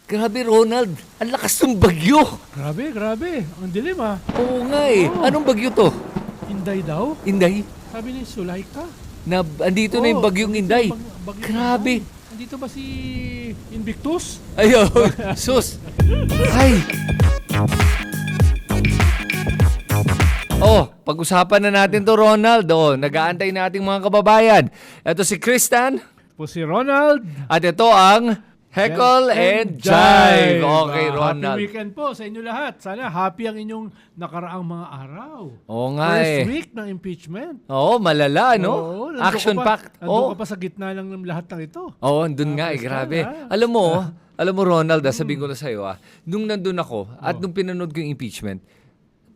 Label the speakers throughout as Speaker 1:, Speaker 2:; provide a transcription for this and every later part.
Speaker 1: Grabe, Ronald. Ang lakas ng bagyo.
Speaker 2: Grabe, grabe. Ang dilim
Speaker 1: Oo nga eh.
Speaker 2: Oo.
Speaker 1: Anong bagyo to?
Speaker 2: Inday daw.
Speaker 1: Inday?
Speaker 2: Sabi ni Sulaika.
Speaker 1: Andito na yung bagyong Inday. Grabe.
Speaker 2: Andito ba si Invictus?
Speaker 1: Ayo, sus. Ay. Pag-usapan na natin to, Ronald. Nag-aantay na ating mga kababayan. Ito si Kristan.
Speaker 2: Po si Ronald.
Speaker 1: At ito ang Heckle and Jive. Okay, Ronald.
Speaker 2: Happy weekend po sa inyo lahat. Sana happy ang inyong nakaraang mga araw.
Speaker 1: Oo nga
Speaker 2: First
Speaker 1: eh.
Speaker 2: week ng impeachment.
Speaker 1: Oo, malala, no?
Speaker 2: Oo,
Speaker 1: Action-packed.
Speaker 2: Nandun ka pa sa gitna lang ng lahat ng ito.
Speaker 1: Oo, andun nga eh. Grabe.
Speaker 2: Kristan,
Speaker 1: Alam mo, Ronald, sabihin ko na sa'yo, nung nandun ako at nung pinanood ko yung impeachment,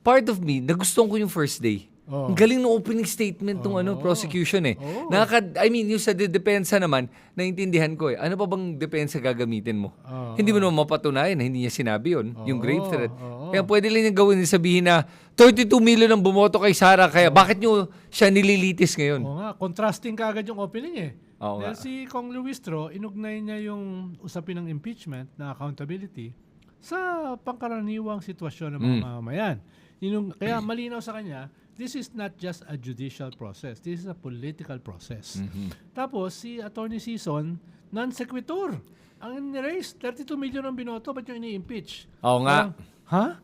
Speaker 1: part of me, nagustuhan ko yung first day. Ang galing ng opening statement ng prosecution eh. Yung sa depensa naman, naintindihan ko eh. Ano pa bang depensa gagamitin mo? Hindi mo naman mapatunayan na hindi niya sinabi yun, yung grave threat. Kaya pwede lang niya gawin, sabihin na 32 million ang bumoto kay Sara, kaya bakit nyo siya nililitis ngayon?
Speaker 2: Oo nga, contrasting kagad yung opening eh.
Speaker 1: Oo
Speaker 2: Dahil
Speaker 1: nga.
Speaker 2: si Kong Luistro, inugnay niya yung usapin ng impeachment na accountability sa pangkaraniwang sitwasyon ng mga mamamayan. Kaya malinaw sa kanya, this is not just a judicial process. This is a political process. Tapos, si Attorney Sison, non-sequitur. Ang ni-raise, 32 million ang binoto, ba't yung ini-impeach?
Speaker 1: Oo nga.
Speaker 2: Ha?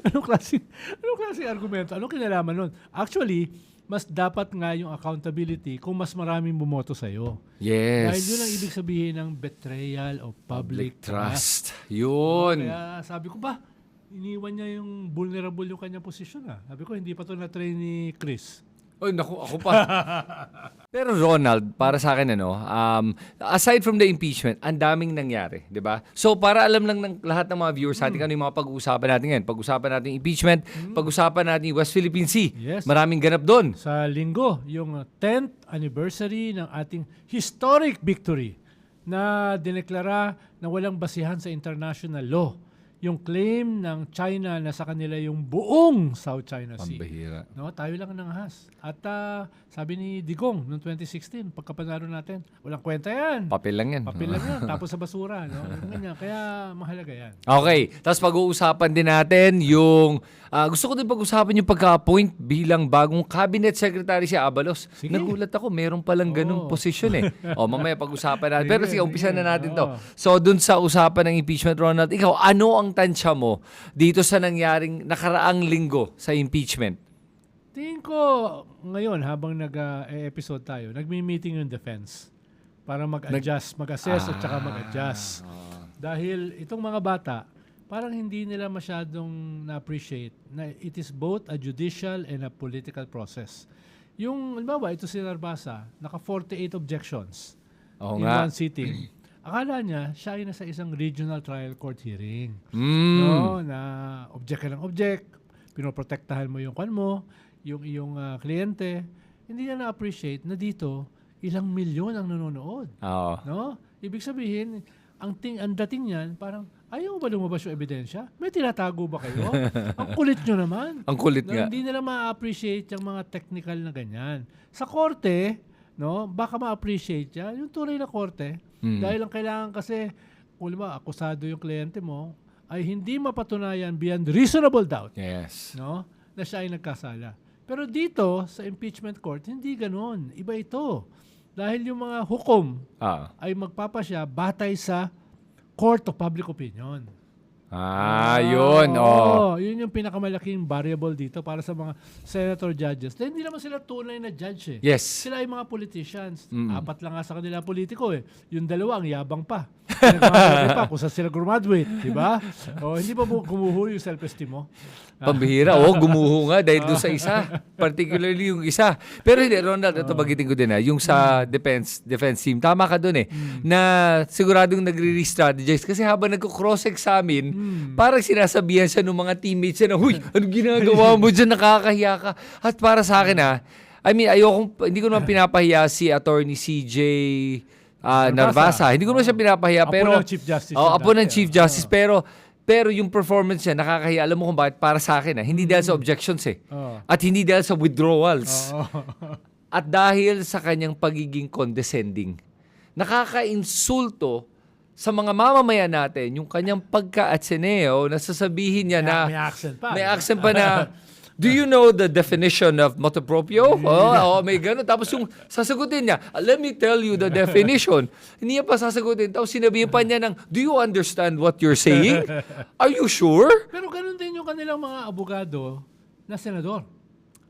Speaker 2: Anong klaseng argumento? Anong kinalaman nun? Actually, mas dapat nga yung accountability kung mas maraming bumoto sa'yo.
Speaker 1: Yes.
Speaker 2: Dahil yun ang ibig sabihin ng betrayal of public trust.
Speaker 1: Yun.
Speaker 2: Kaya sabi ko ba, iniwan niya yung vulnerable yung kanyang posisyon. Sabi ko, hindi pa to na-train ni Chris.
Speaker 1: Oy, naku, ako pa. Pero Ronald, para sa akin, aside from the impeachment, ang daming nangyari, di ba? So, para alam lang ng lahat ng mga viewers natin, ano yung mga pag-uusapan natin ngayon. Pag-usapan natin yung impeachment, pag-usapan natin yung West Philippine Sea.
Speaker 2: Yes.
Speaker 1: Maraming ganap doon.
Speaker 2: Sa linggo, yung 10th anniversary ng ating historic victory na dineklara na walang basihan sa international law. Yung claim ng China na sa kanila yung buong South China Sea.
Speaker 1: Pambihira.
Speaker 2: No, tayo lang ang nangahas. At sabi ni Digong noong 2016, pagkapanalo natin, walang kwenta yan.
Speaker 1: Papel lang yan.
Speaker 2: Papel lang yan, tapos sa basura. No? Ganyan. Kaya mahalaga yan.
Speaker 1: Okay. Tapos pag-uusapan din natin yung... gusto ko din pag-usapan yung pagka-appoint bilang bagong cabinet secretary si Abalos.
Speaker 2: Sige.
Speaker 1: Nagulat ako, meron palang ganung posisyon eh. Mamaya pag-usapan natin. Pero sige, umpisa na natin to.
Speaker 2: Oo.
Speaker 1: So, dun sa usapan ng impeachment, Ronald, ikaw, ano ang tansya mo dito sa nangyaring nakaraang linggo sa impeachment?
Speaker 2: Tingin ko ngayon, habang nag-episode tayo, nagmi-meeting yung defense para mag-adjust, mag-assess at saka mag-adjust. Dahil itong mga bata, parang hindi nila masyadong na-appreciate na it is both a judicial and a political process. Yung, halimbawa, ito si Narbasa, naka 48 objections
Speaker 1: Oo
Speaker 2: in
Speaker 1: nga.
Speaker 2: one sitting. Akala niya, siya ay nasa isang regional trial court hearing.
Speaker 1: Mm.
Speaker 2: No, na object ka ng object, pinoprotektahan mo yung kwan mo, yung iyong kliyente. Hindi niya na-appreciate na dito, ilang milyon ang nanonood.
Speaker 1: Oo.
Speaker 2: No? Ibig sabihin, ang dating niyan, parang, ayaw ba lumabas yung ebidensya? May tinatago ba kayo? Ang kulit nyo naman.
Speaker 1: Ang kulit
Speaker 2: No,
Speaker 1: nga.
Speaker 2: hindi nila ma-appreciate yung mga technical na ganyan. Sa korte, no, baka ma-appreciate yan. Yung tunay na korte, dahil ang kailangan kasi, kung ba, akusado yung kliyente mo, ay hindi mapatunayan beyond reasonable doubt,
Speaker 1: Yes.
Speaker 2: no, na siya ay nagkasala. Pero dito, sa impeachment court, hindi ganon. Iba ito. Dahil yung mga hukom ay magpapasya batay sa court of public opinion.
Speaker 1: Yun.
Speaker 2: Oo, yun yung pinakamalaking variable dito para sa mga senator judges. Dahil hindi naman sila tunay na judge eh.
Speaker 1: Yes.
Speaker 2: Sila ay mga politicians. Apat lang nga sa kanila politiko eh. Yung dalawa, ang yabang pa. Pinagmamalaki pa kung saan sila graduate. Diba? Hindi pa gumuho yung self-esteem mo.
Speaker 1: Pambihira. Gumuho nga dahil doon sa isa. Particularly yung isa. Pero hindi, Ronald, ito bagitin ko din yung sa defense team. Tama ka doon na siguradong nagre-strategize kasi habang nagko-cross-examine, parang sinasabihan siya ng mga teammates niya na, huy, ano ginagawa mo dyan? Nakakahiya ka. At para sa akin hindi ko naman pinapahiya si Attorney CJ Narvasa. Hindi ko naman siya pinapahiya.
Speaker 2: Apo
Speaker 1: Pero,
Speaker 2: ng Chief Justice.
Speaker 1: apo ng Chief Justice. Pero yung performance niya, nakakahiya. Alam mo kung bakit? Para sa akin, hindi dahil sa objections At hindi dahil sa withdrawals. At dahil sa kanyang pagiging condescending. Nakaka-insulto sa mga mamamayan natin, yung kanyang pagka-Atseneo, nasasabihin niya na,
Speaker 2: May accent pa.
Speaker 1: may accent pa na, do you know the definition of motu proprio? May gano'n. Tapos yung sasagutin niya, let me tell you the definition. Hindi niya pa sasagutin. Tapos sinabihin pa niya ng, do you understand what you're saying? Are you sure?
Speaker 2: Pero ganun din yung kanilang mga abogado na senador.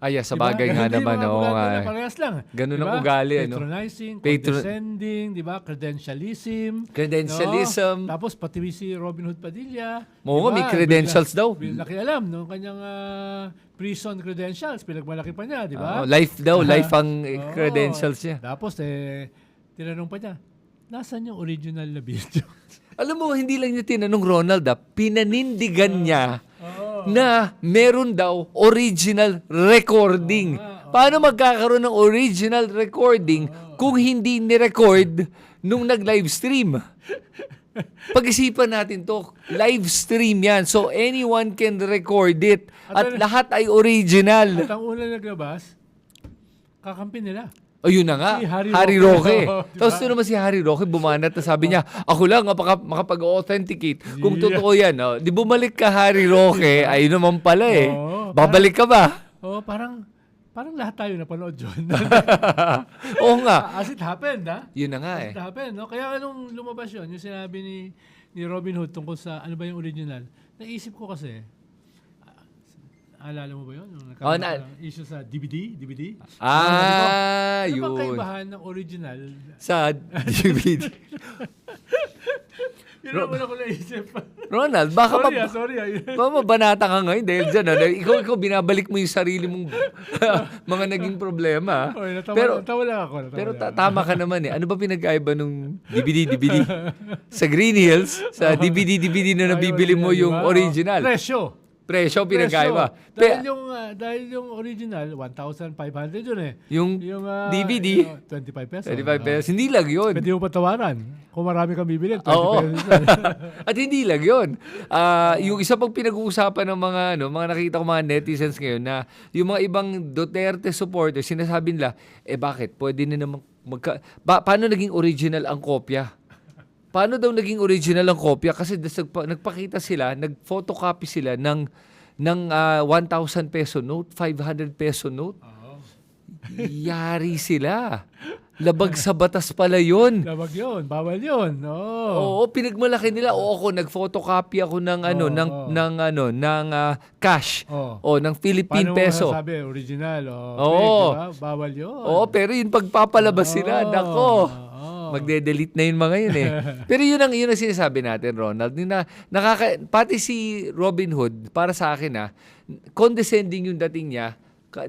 Speaker 1: Sa bagay nga naman. Oo nga.
Speaker 2: Parehas lang.
Speaker 1: Ganun ang ugali.
Speaker 2: Patronizing, condescending, di ba? Credentialism.
Speaker 1: Credentialism.
Speaker 2: No? Tapos pati si Robin Hood Padilla.
Speaker 1: Oo, may credentials daw.
Speaker 2: Nakialam no kanyang prison credentials. Pinagmalaki pa niya, di ba?
Speaker 1: Life daw. Life ang credentials niya.
Speaker 2: Tapos tinanong pa niya, nasaan yung original na video?
Speaker 1: Alam mo, hindi lang niya tinanong Ronald, pinanindigan niya na meron daw original recording. Paano magkakaroon ng original recording kung hindi ni-record nung nag-live stream? Pag-isipan natin to, live stream yan. So anyone can record it. At lahat ay original.
Speaker 2: At ang una naglabas, kakampi nila.
Speaker 1: Yun na nga,
Speaker 2: Si
Speaker 1: Harry Roque.
Speaker 2: Diba?
Speaker 1: Tapos ito naman si Harry Roque, bumanat na sabi niya, ako lang makapag-authenticate. Kung totoo yan, di bumalik ka Harry Roque, ay naman pala eh. Babalik ka ba?
Speaker 2: Parang lahat tayo napanood yun.
Speaker 1: Oo nga.
Speaker 2: As it happened, ha?
Speaker 1: Yun na nga
Speaker 2: As
Speaker 1: eh.
Speaker 2: it happened, no? Kaya anong lumabas yun, yung sinabi ni Robin Hood tungkol sa ano ba yung original, naisip ko kasi, alala mo ba yun? Yung issue sa DVD? Ano
Speaker 1: Yun.
Speaker 2: bang kaibahan ng original?
Speaker 1: Sa DVD.
Speaker 2: Yun ang una ko naisip.
Speaker 1: Ronald, baka
Speaker 2: Sorry.
Speaker 1: mabanata ka ngayon dahil dyan. Ikaw binabalik mo yung sarili mong mga naging problema.
Speaker 2: Natawa lang ako.
Speaker 1: Pero tama ka naman eh. Ano ba pinag-aiba nung DVD? Sa Green Hills, sa DVD na nabibili mo yung original. Presyo pinag-aiba.
Speaker 2: Dahil yung original, 1,500 yun eh.
Speaker 1: Yung DVD,
Speaker 2: 25 pesos.
Speaker 1: 25 pesos. Hindi lang yun.
Speaker 2: Pwede mo patawaran. Kung marami kang bibili, 20
Speaker 1: Oo.
Speaker 2: pesos.
Speaker 1: At hindi lang yun. Yung isa pang pinag-uusapan ng mga nakita ko mga netizens ngayon na yung mga ibang Duterte supporters, sinasabi nila, bakit? Pwede na naman paano naging original ang kopya? Paano daw naging original ang kopya? Kasi nagpakita sila, nag-photocopy sila ng 1,000 peso note, 500 peso note. Yari sila. Labag sa batas pala yun.
Speaker 2: Labag yun. Bawal yun.
Speaker 1: Oo, pinagmalaki nila. Ako nag-photocopy ako ng cash. Ng Philippine peso.
Speaker 2: Paano mo sabi, original?
Speaker 1: Diba?
Speaker 2: Bawal yun.
Speaker 1: Pero yun pagpapalabas sila, nako. Magde-delete na yun mga yun eh. Pero yun ang sinasabi natin, Ronald. Pati si Robin Hood, para sa akin condescending yung dating niya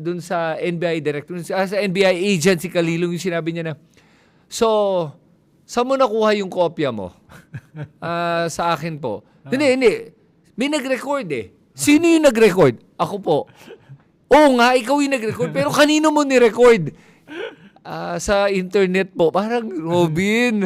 Speaker 1: dun sa NBI director, sa NBI agent si Kalilong, yung sinabi niya na, so, saan mo nakuha yung kopya mo? Sa akin po. Hindi. May nag-record eh. Sino yung nag-record? Ako po. Oo nga, ikaw yung nag-record. Pero kanino mo ni-record? Sa internet po. Parang, Robin.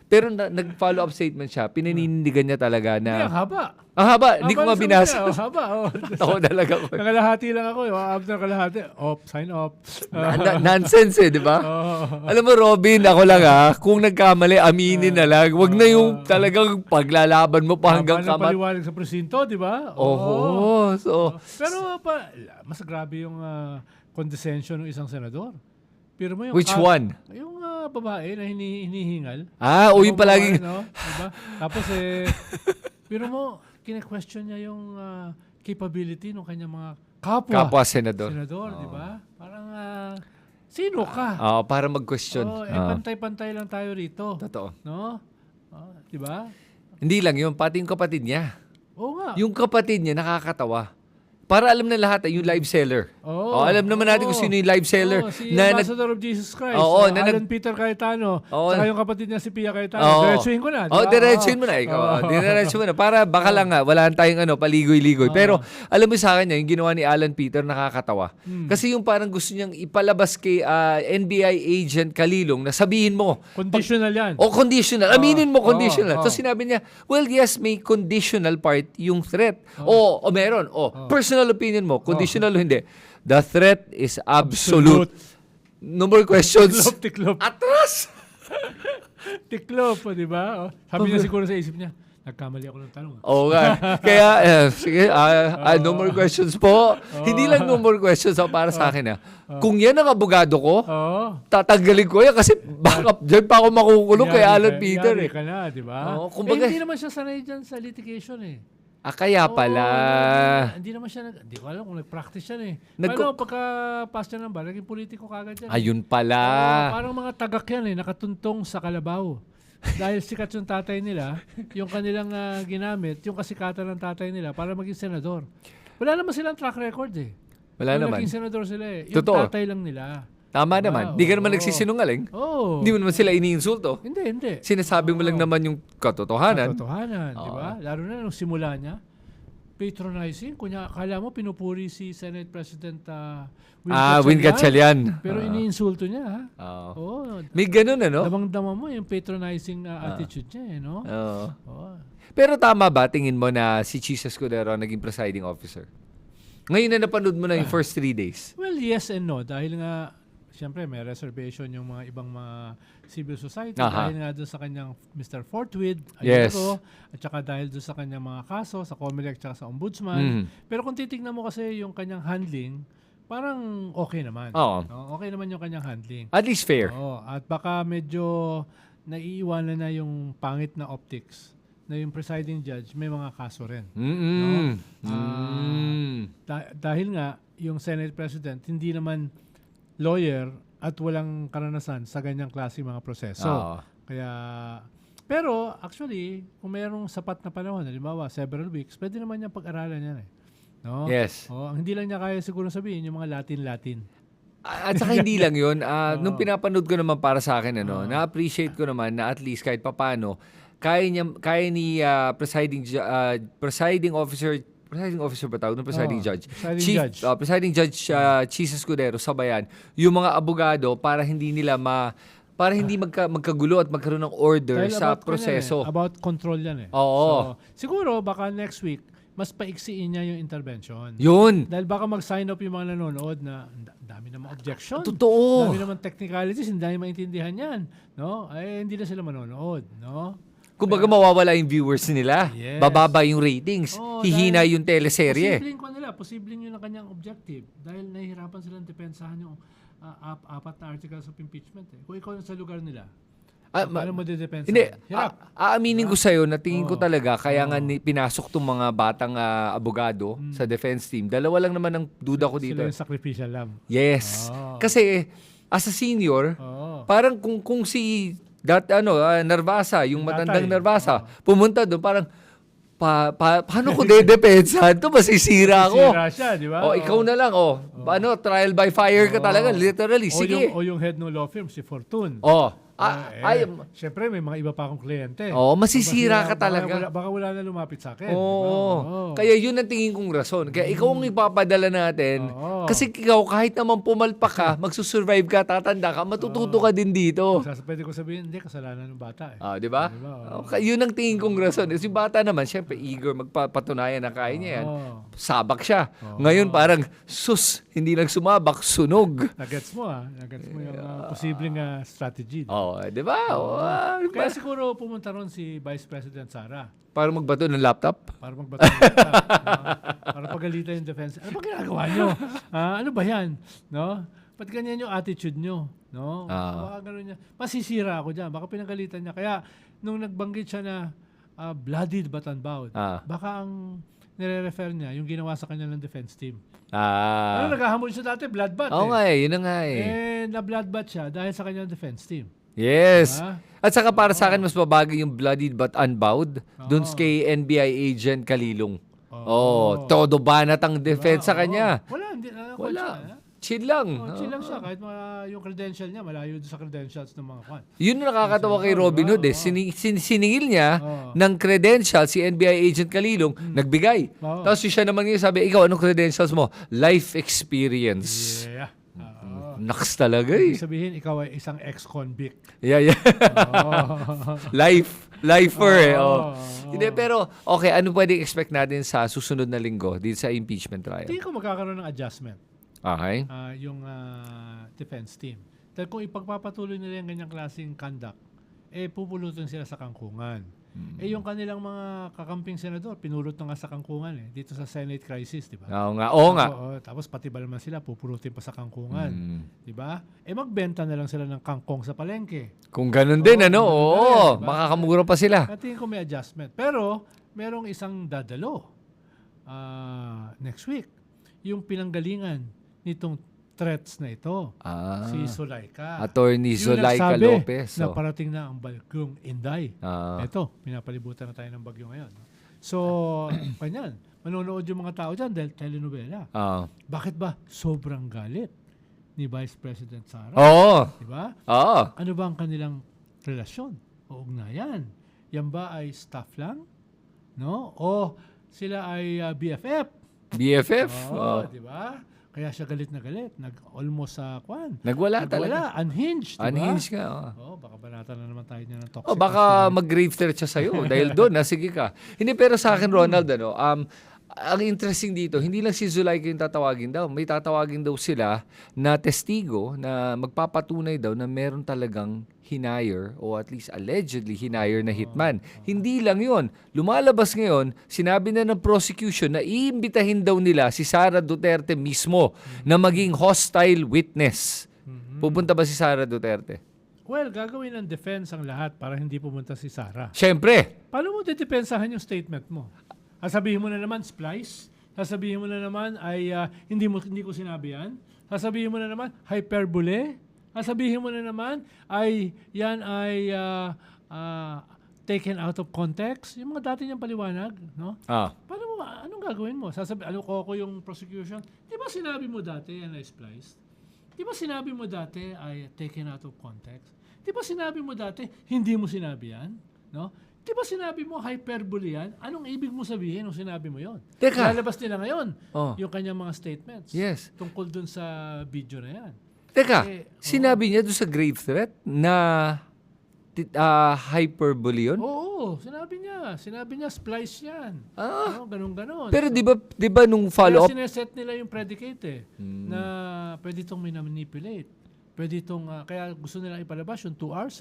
Speaker 1: Pero nag-follow up statement siya. Pinanindigan niya talaga na...
Speaker 2: Ang haba.
Speaker 1: Ang haba. Hindi ko nga binasa.
Speaker 2: Ang haba.
Speaker 1: Ako talaga ko.
Speaker 2: Nakalahati lang ako. After nakalahati, sign off.
Speaker 1: Nonsense eh, di ba? Alam mo, Robin, ako lang kung nagkamali, aminin na lang. Huwag na yung talagang paglalaban mo pa hanggang
Speaker 2: kamat.
Speaker 1: kamat.
Speaker 2: Paliwanag sa presinto, di ba?
Speaker 1: Pero,
Speaker 2: mas grabe yung condescension ng isang senador. Pero mo yung
Speaker 1: which one?
Speaker 2: Yung babae na hinihingal.
Speaker 1: Yung palaging...
Speaker 2: Diba? Tapos pero mo, kine-question niya yung capability ng kanyang mga
Speaker 1: kapwa senador.
Speaker 2: Di ba? Parang, sino ka?
Speaker 1: Para mag-question.
Speaker 2: Pantay-pantay lang tayo rito.
Speaker 1: Totoo.
Speaker 2: No? Di ba?
Speaker 1: Hindi lang yun, pati yung kapatid niya.
Speaker 2: Oo nga.
Speaker 1: Yung kapatid niya, nakakatawa. Para alam na lahat, yung live seller. Alam naman natin kung sino yung live seller.
Speaker 2: Si Ambassador of Jesus Christ. Alan Peter Cayetano. Saka yung kapatid niya si Pia Cayetano. Diretsuhin ko na.
Speaker 1: Diretsuhin mo na. Diretsuhin mo na. Para baka lang wala tayong paligoy-ligoy. Pero alam mo sa akin yung ginawa ni Alan Peter, nakakatawa. Kasi yung parang gusto niyang ipalabas kay NBI agent Kalilong na sabihin mo.
Speaker 2: Conditional yan.
Speaker 1: Conditional. Aminin mo conditional. So sinabi niya, well, yes, may conditional part yung threat. Meron. Personal opinion mo, conditional o hindi. The threat is absolute. No more questions.
Speaker 2: Tiklop.
Speaker 1: Atras!
Speaker 2: Tiklop, di ba? Sabi niya siguro sa isip niya, nagkamali ako ng tanong.
Speaker 1: Oo nga. Kaya, sige, no more questions po. Hindi lang no more questions para sa akin. Kung yan ang abogado ko, tatanggalin ko yan kasi baka dyan pa ako makukulong kay Alan Peter.
Speaker 2: Yari ka na, di ba?
Speaker 1: Kumbaga,
Speaker 2: hindi naman siya sanay dyan sa litigation eh.
Speaker 1: Kaya pala.
Speaker 2: Hindi naman siya, hindi ko alam kung nag-practice yan eh. Paano pagka-pass niya ng bar, naging politiko kagad yan.
Speaker 1: Ayun pala.
Speaker 2: Parang mga tagak yan eh, nakatuntong sa kalabaw. Dahil sikat yung tatay nila, yung kanilang ginamit, yung kasikatan ng tatay nila para maging senador. Wala naman silang track record eh.
Speaker 1: Wala naman.
Speaker 2: Naging senador sila eh. Yung
Speaker 1: Totoo.
Speaker 2: tatay lang nila.
Speaker 1: Tama naman. Hindi ka naman nagsisinungaling.
Speaker 2: Oo.
Speaker 1: Hindi mo naman sila iniinsulto.
Speaker 2: Hindi.
Speaker 1: Sinasabi mo lang naman yung katotohanan.
Speaker 2: Katotohanan, di ba? Lalo na nung simula niya, patronizing. Kunya, akala mo pinupuri si Senate President
Speaker 1: Win Gatchalian.
Speaker 2: Pero iniinsulto niya, ha?
Speaker 1: Oo. May ganun, ano?
Speaker 2: Damang-dama mo yung patronizing attitude niya, no?
Speaker 1: Oo. Pero tama ba, tingin mo na si Chis Escudero naging presiding officer? Ngayon na napanood mo na yung first 3 days.
Speaker 2: Well, yes and no. Dahil nga, siyempre, may reservation yung mga ibang mga civil society. Dahil nga doon sa kanyang Mr. Fortwith, at saka dahil doon sa kanyang mga kaso, sa COMELEC at sa Ombudsman. Pero kung titignan mo kasi yung kanyang handling, parang okay naman. Okay naman yung kanyang handling.
Speaker 1: At least fair.
Speaker 2: At baka medyo naiiwanan na yung pangit na optics na yung presiding judge may mga kaso rin. Dahil nga, yung Senate President, hindi naman lawyer at walang karanasan sa ganyang klase mga proseso. Kaya, pero actually, kung mayroong sapat na panahon, halimbawa, several weeks, pwede naman niya pag-aralan yan eh. No?
Speaker 1: Yes.
Speaker 2: Ang hindi lang niya kaya siguro sabihin, yung mga Latin-Latin.
Speaker 1: At saka hindi lang yun. Nung pinapanood ko naman para sa akin, na-appreciate ko naman na at least kahit papano, kaya ni presiding officer ba tawag ng presiding judge? Presiding judge Chis Escudero sabayan yung mga abogado para hindi nila para hindi magkagulo at magkaroon ng order sa proseso.
Speaker 2: About control yan eh.
Speaker 1: Oo.
Speaker 2: So, siguro baka next week mas paiksiin niya yung intervention.
Speaker 1: Yun.
Speaker 2: Dahil baka mag-sign up yung mga nanonood na dami namang objection.
Speaker 1: Totoo.
Speaker 2: Dami namang technicalities, hindi namin maintindihan yan. No? Ay, hindi na sila manonood. No?
Speaker 1: Kumbaga mawawala yung viewers nila.
Speaker 2: Yes.
Speaker 1: Bababa yung ratings. Hihina yung teleserye.
Speaker 2: Posibleng yun ang kanyang objective. Dahil nahihirapan silang depensahan yung 4 na articles of impeachment. Kung ikaw sa lugar nila, paano mo didepensa?
Speaker 1: Hindi. Aaminin ko sa'yo na tingin ko talaga kaya nga pinasok tong mga batang abogado sa defense team. Dalawa lang naman ang duda ko dito.
Speaker 2: Sila yung sacrificial lamb.
Speaker 1: Yes. Kasi as a senior, parang kung si Narvasa, yung matandang Narvasa, pumunta doon, parang, paano ko dedepensahan ito? Masisira ako.
Speaker 2: Masisira siya, di ba?
Speaker 1: Ikaw na lang, trial by fire ka talaga, literally. Sige.
Speaker 2: O yung head ng law firm, si Fortune. Siyempre, may mga iba pa akong kliyente.
Speaker 1: Masisira ka talaga.
Speaker 2: Baka wala na lumapit sa akin.
Speaker 1: Kaya yun ang tingin kong rason. Kaya ikaw ang ipapadala natin. Kasi ikaw, kahit naman pumalpak ka, magsusurvive ka, tatanda ka, matututo ka din dito.
Speaker 2: Pwede ko sabihin, hindi, kasalanan ng bata.
Speaker 1: Di ba? Yun ang tingin kong rason. Si bata naman, siyempre, eager magpapatunayan na kaya niya yan. Sabak siya. Ngayon, parang, hindi lang sumabak, sunog.
Speaker 2: Nagets mo yung posibleng strategy.
Speaker 1: Di ba?
Speaker 2: Kaya siguro pumunta ron si Vice President Sara.
Speaker 1: Para magbato ng laptop?
Speaker 2: Para pagalitan yung defense. Ano ba ginagawa nyo? Ano ba yan? No? Ba't ganyan yung attitude nyo? No? Baka ganun niya. Masisira ako dyan. Baka pinagalitan niya. Kaya nung nagbanggit siya na bloodied but unbowed, baka ang nire-refer niya yung ginawa sa kanya ng defense team. Naghahamon siya dati, bloodbath.
Speaker 1: Yun na nga
Speaker 2: na-bloodbath siya dahil sa kanyang defense team.
Speaker 1: Yes. At saka para sa akin, mas mabagay yung bloodied but unbowed dun kay NBI agent Kalilong. Todo banat ang defense sa kanya.
Speaker 2: Wala.
Speaker 1: Chill lang.
Speaker 2: Chill lang siya. Kahit yung credential niya, malayo sa credentials ng mga kwan.
Speaker 1: Yun ang nakakatawa kay Robin Hood. Siningil niya ng credentials si NBI agent Kalilong, nagbigay. Tapos siya naman niya sabi, ikaw, anong credentials mo? Life experience.
Speaker 2: Yeah.
Speaker 1: Naks talaga eh.
Speaker 2: Sabihin, ikaw ay isang ex-convict.
Speaker 1: Yeah. Lifer eh. Hindi, pero okay, ano pwedeng expect natin sa susunod na linggo dito sa impeachment trial?
Speaker 2: Hindi ko magkakaroon ng adjustment.
Speaker 1: Okay.
Speaker 2: Yung defense team. Dahil kung ipagpapatuloy nila yung ganyang klaseng conduct, pupulutin sila sa kangkungan. Yung kanilang mga kakamping senador, pinulot na nga sa kangkungan dito sa Senate crisis, di ba?
Speaker 1: Oo nga. Oo nga.
Speaker 2: Tapos pati ba naman sila, pupulutin pa sa kangkungan. Di ba? Magbenta na lang sila ng kangkong sa palengke.
Speaker 1: Kung ganun din, ano?
Speaker 2: ganun
Speaker 1: Oo.
Speaker 2: din, diba?
Speaker 1: Makakamura pa sila.
Speaker 2: Tingin ko may adjustment. Pero, merong isang dadalo next week. Yung pinanggalingan nitong threats na ito. Si Zulaika.
Speaker 1: Attorney
Speaker 2: Yung
Speaker 1: Zulaika
Speaker 2: nagsabi
Speaker 1: Lopez.
Speaker 2: na parating na ang bagyong Inday. Ito, pinapalibutan na tayo ng bagyo ngayon. So, kanyan, manonood yung mga tao dyan dahil telenovela. Bakit ba sobrang galit ni Vice President Sara?
Speaker 1: Oo.
Speaker 2: Diba?
Speaker 1: Oo.
Speaker 2: Ano ba ang kanilang relasyon o ugnayan? Yan ba ay staff lang? No? O sila ay BFF?
Speaker 1: BFF?
Speaker 2: Oo, di ba? Kaya siya galit na galit. Almost sa
Speaker 1: Nagwala talaga.
Speaker 2: Unhinged, diba?
Speaker 1: Unhinged ka.
Speaker 2: Baka banatan na naman tayo niya ng toxic.
Speaker 1: Baka mag-grave threat siya sa'yo dahil doon, sige ka. Hindi, pero sa akin, Ronald, ang interesting dito, hindi lang si Zulaika yung tatawagin daw. May tatawagin daw sila na testigo na magpapatunay daw na meron talagang hinire o at least allegedly hinire na hitman. Hindi lang yon. Lumalabas ngayon, sinabi na ng prosecution na iimbitahin daw nila si Sara Duterte mismo na maging hostile witness. Pupunta ba si Sara Duterte?
Speaker 2: Well, gagawin ng defense ang lahat para hindi pumunta si Sara.
Speaker 1: Siyempre.
Speaker 2: Paano mo didepensahan yung statement mo? Sasabihin mo na naman, splice. Sasabihin mo na naman ay hindi ko sinabi yan. Sasabihin mo na naman, hyperbole. Sasabihin mo na naman ay yan ay taken out of context. Yung mga dati niyang paliwanag, no? Paano mo, anong gagawin mo? Ko yung prosecution. Di ba sinabi mo dati yan ay spliced? Di ba sinabi mo dati ay taken out of context? Di ba sinabi mo dati hindi mo sinabi yan? No? Di ba sinabi mo hyperbole yan? Anong ibig mo sabihin nung sinabi mo yon?
Speaker 1: Teka.
Speaker 2: Lalabas nila ngayon yung kanyang mga statements tungkol dun sa video na yan.
Speaker 1: Teka, sinabi niya doon sa grave threat na hyperbole yun?
Speaker 2: Oo, sinabi niya. Sinabi niya, splice yan. Ganun-ganon.
Speaker 1: Pero di ba nung follow-up?
Speaker 2: Kaya sineset nila yung predicate na pwede itong manipulate. Pwede itong, kaya gusto nilang ipalabas yung 2 hours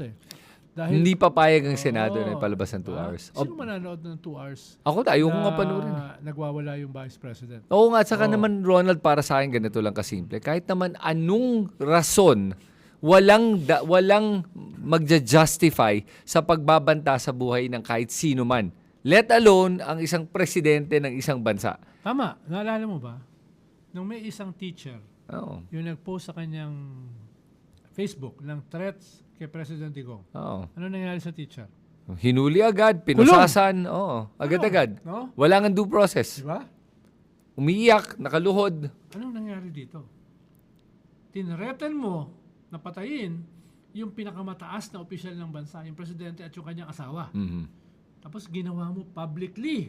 Speaker 2: Dahil,
Speaker 1: hindi papayag ang Senado na ipalabas ng 2 hours.
Speaker 2: Sino mananood ng 2 hours?
Speaker 1: Ako tayo ko nga panoorin.
Speaker 2: Nagwawala yung Vice President.
Speaker 1: Oo nga, saka naman Ronald, para sa akin ganito lang kasimple. Kahit naman anong rason, walang magja-justify sa pagbabanta sa buhay ng kahit sino man. Let alone ang isang presidente ng isang bansa.
Speaker 2: Tama. Naalala mo ba? Nung may isang teacher, yung nag-post sa kanyang Facebook ng threats kay President Digong. Ano nangyari sa teacher?
Speaker 1: Hinuli agad, pinusasan. Agad-agad.
Speaker 2: No?
Speaker 1: Wala nga due process.
Speaker 2: Diba?
Speaker 1: Umiiyak, nakaluhod.
Speaker 2: Anong nangyari dito? Tinreten mo na patayin yung pinakamataas na opisyal ng bansa, yung presidente at yung kanyang asawa. Tapos ginawa mo publicly.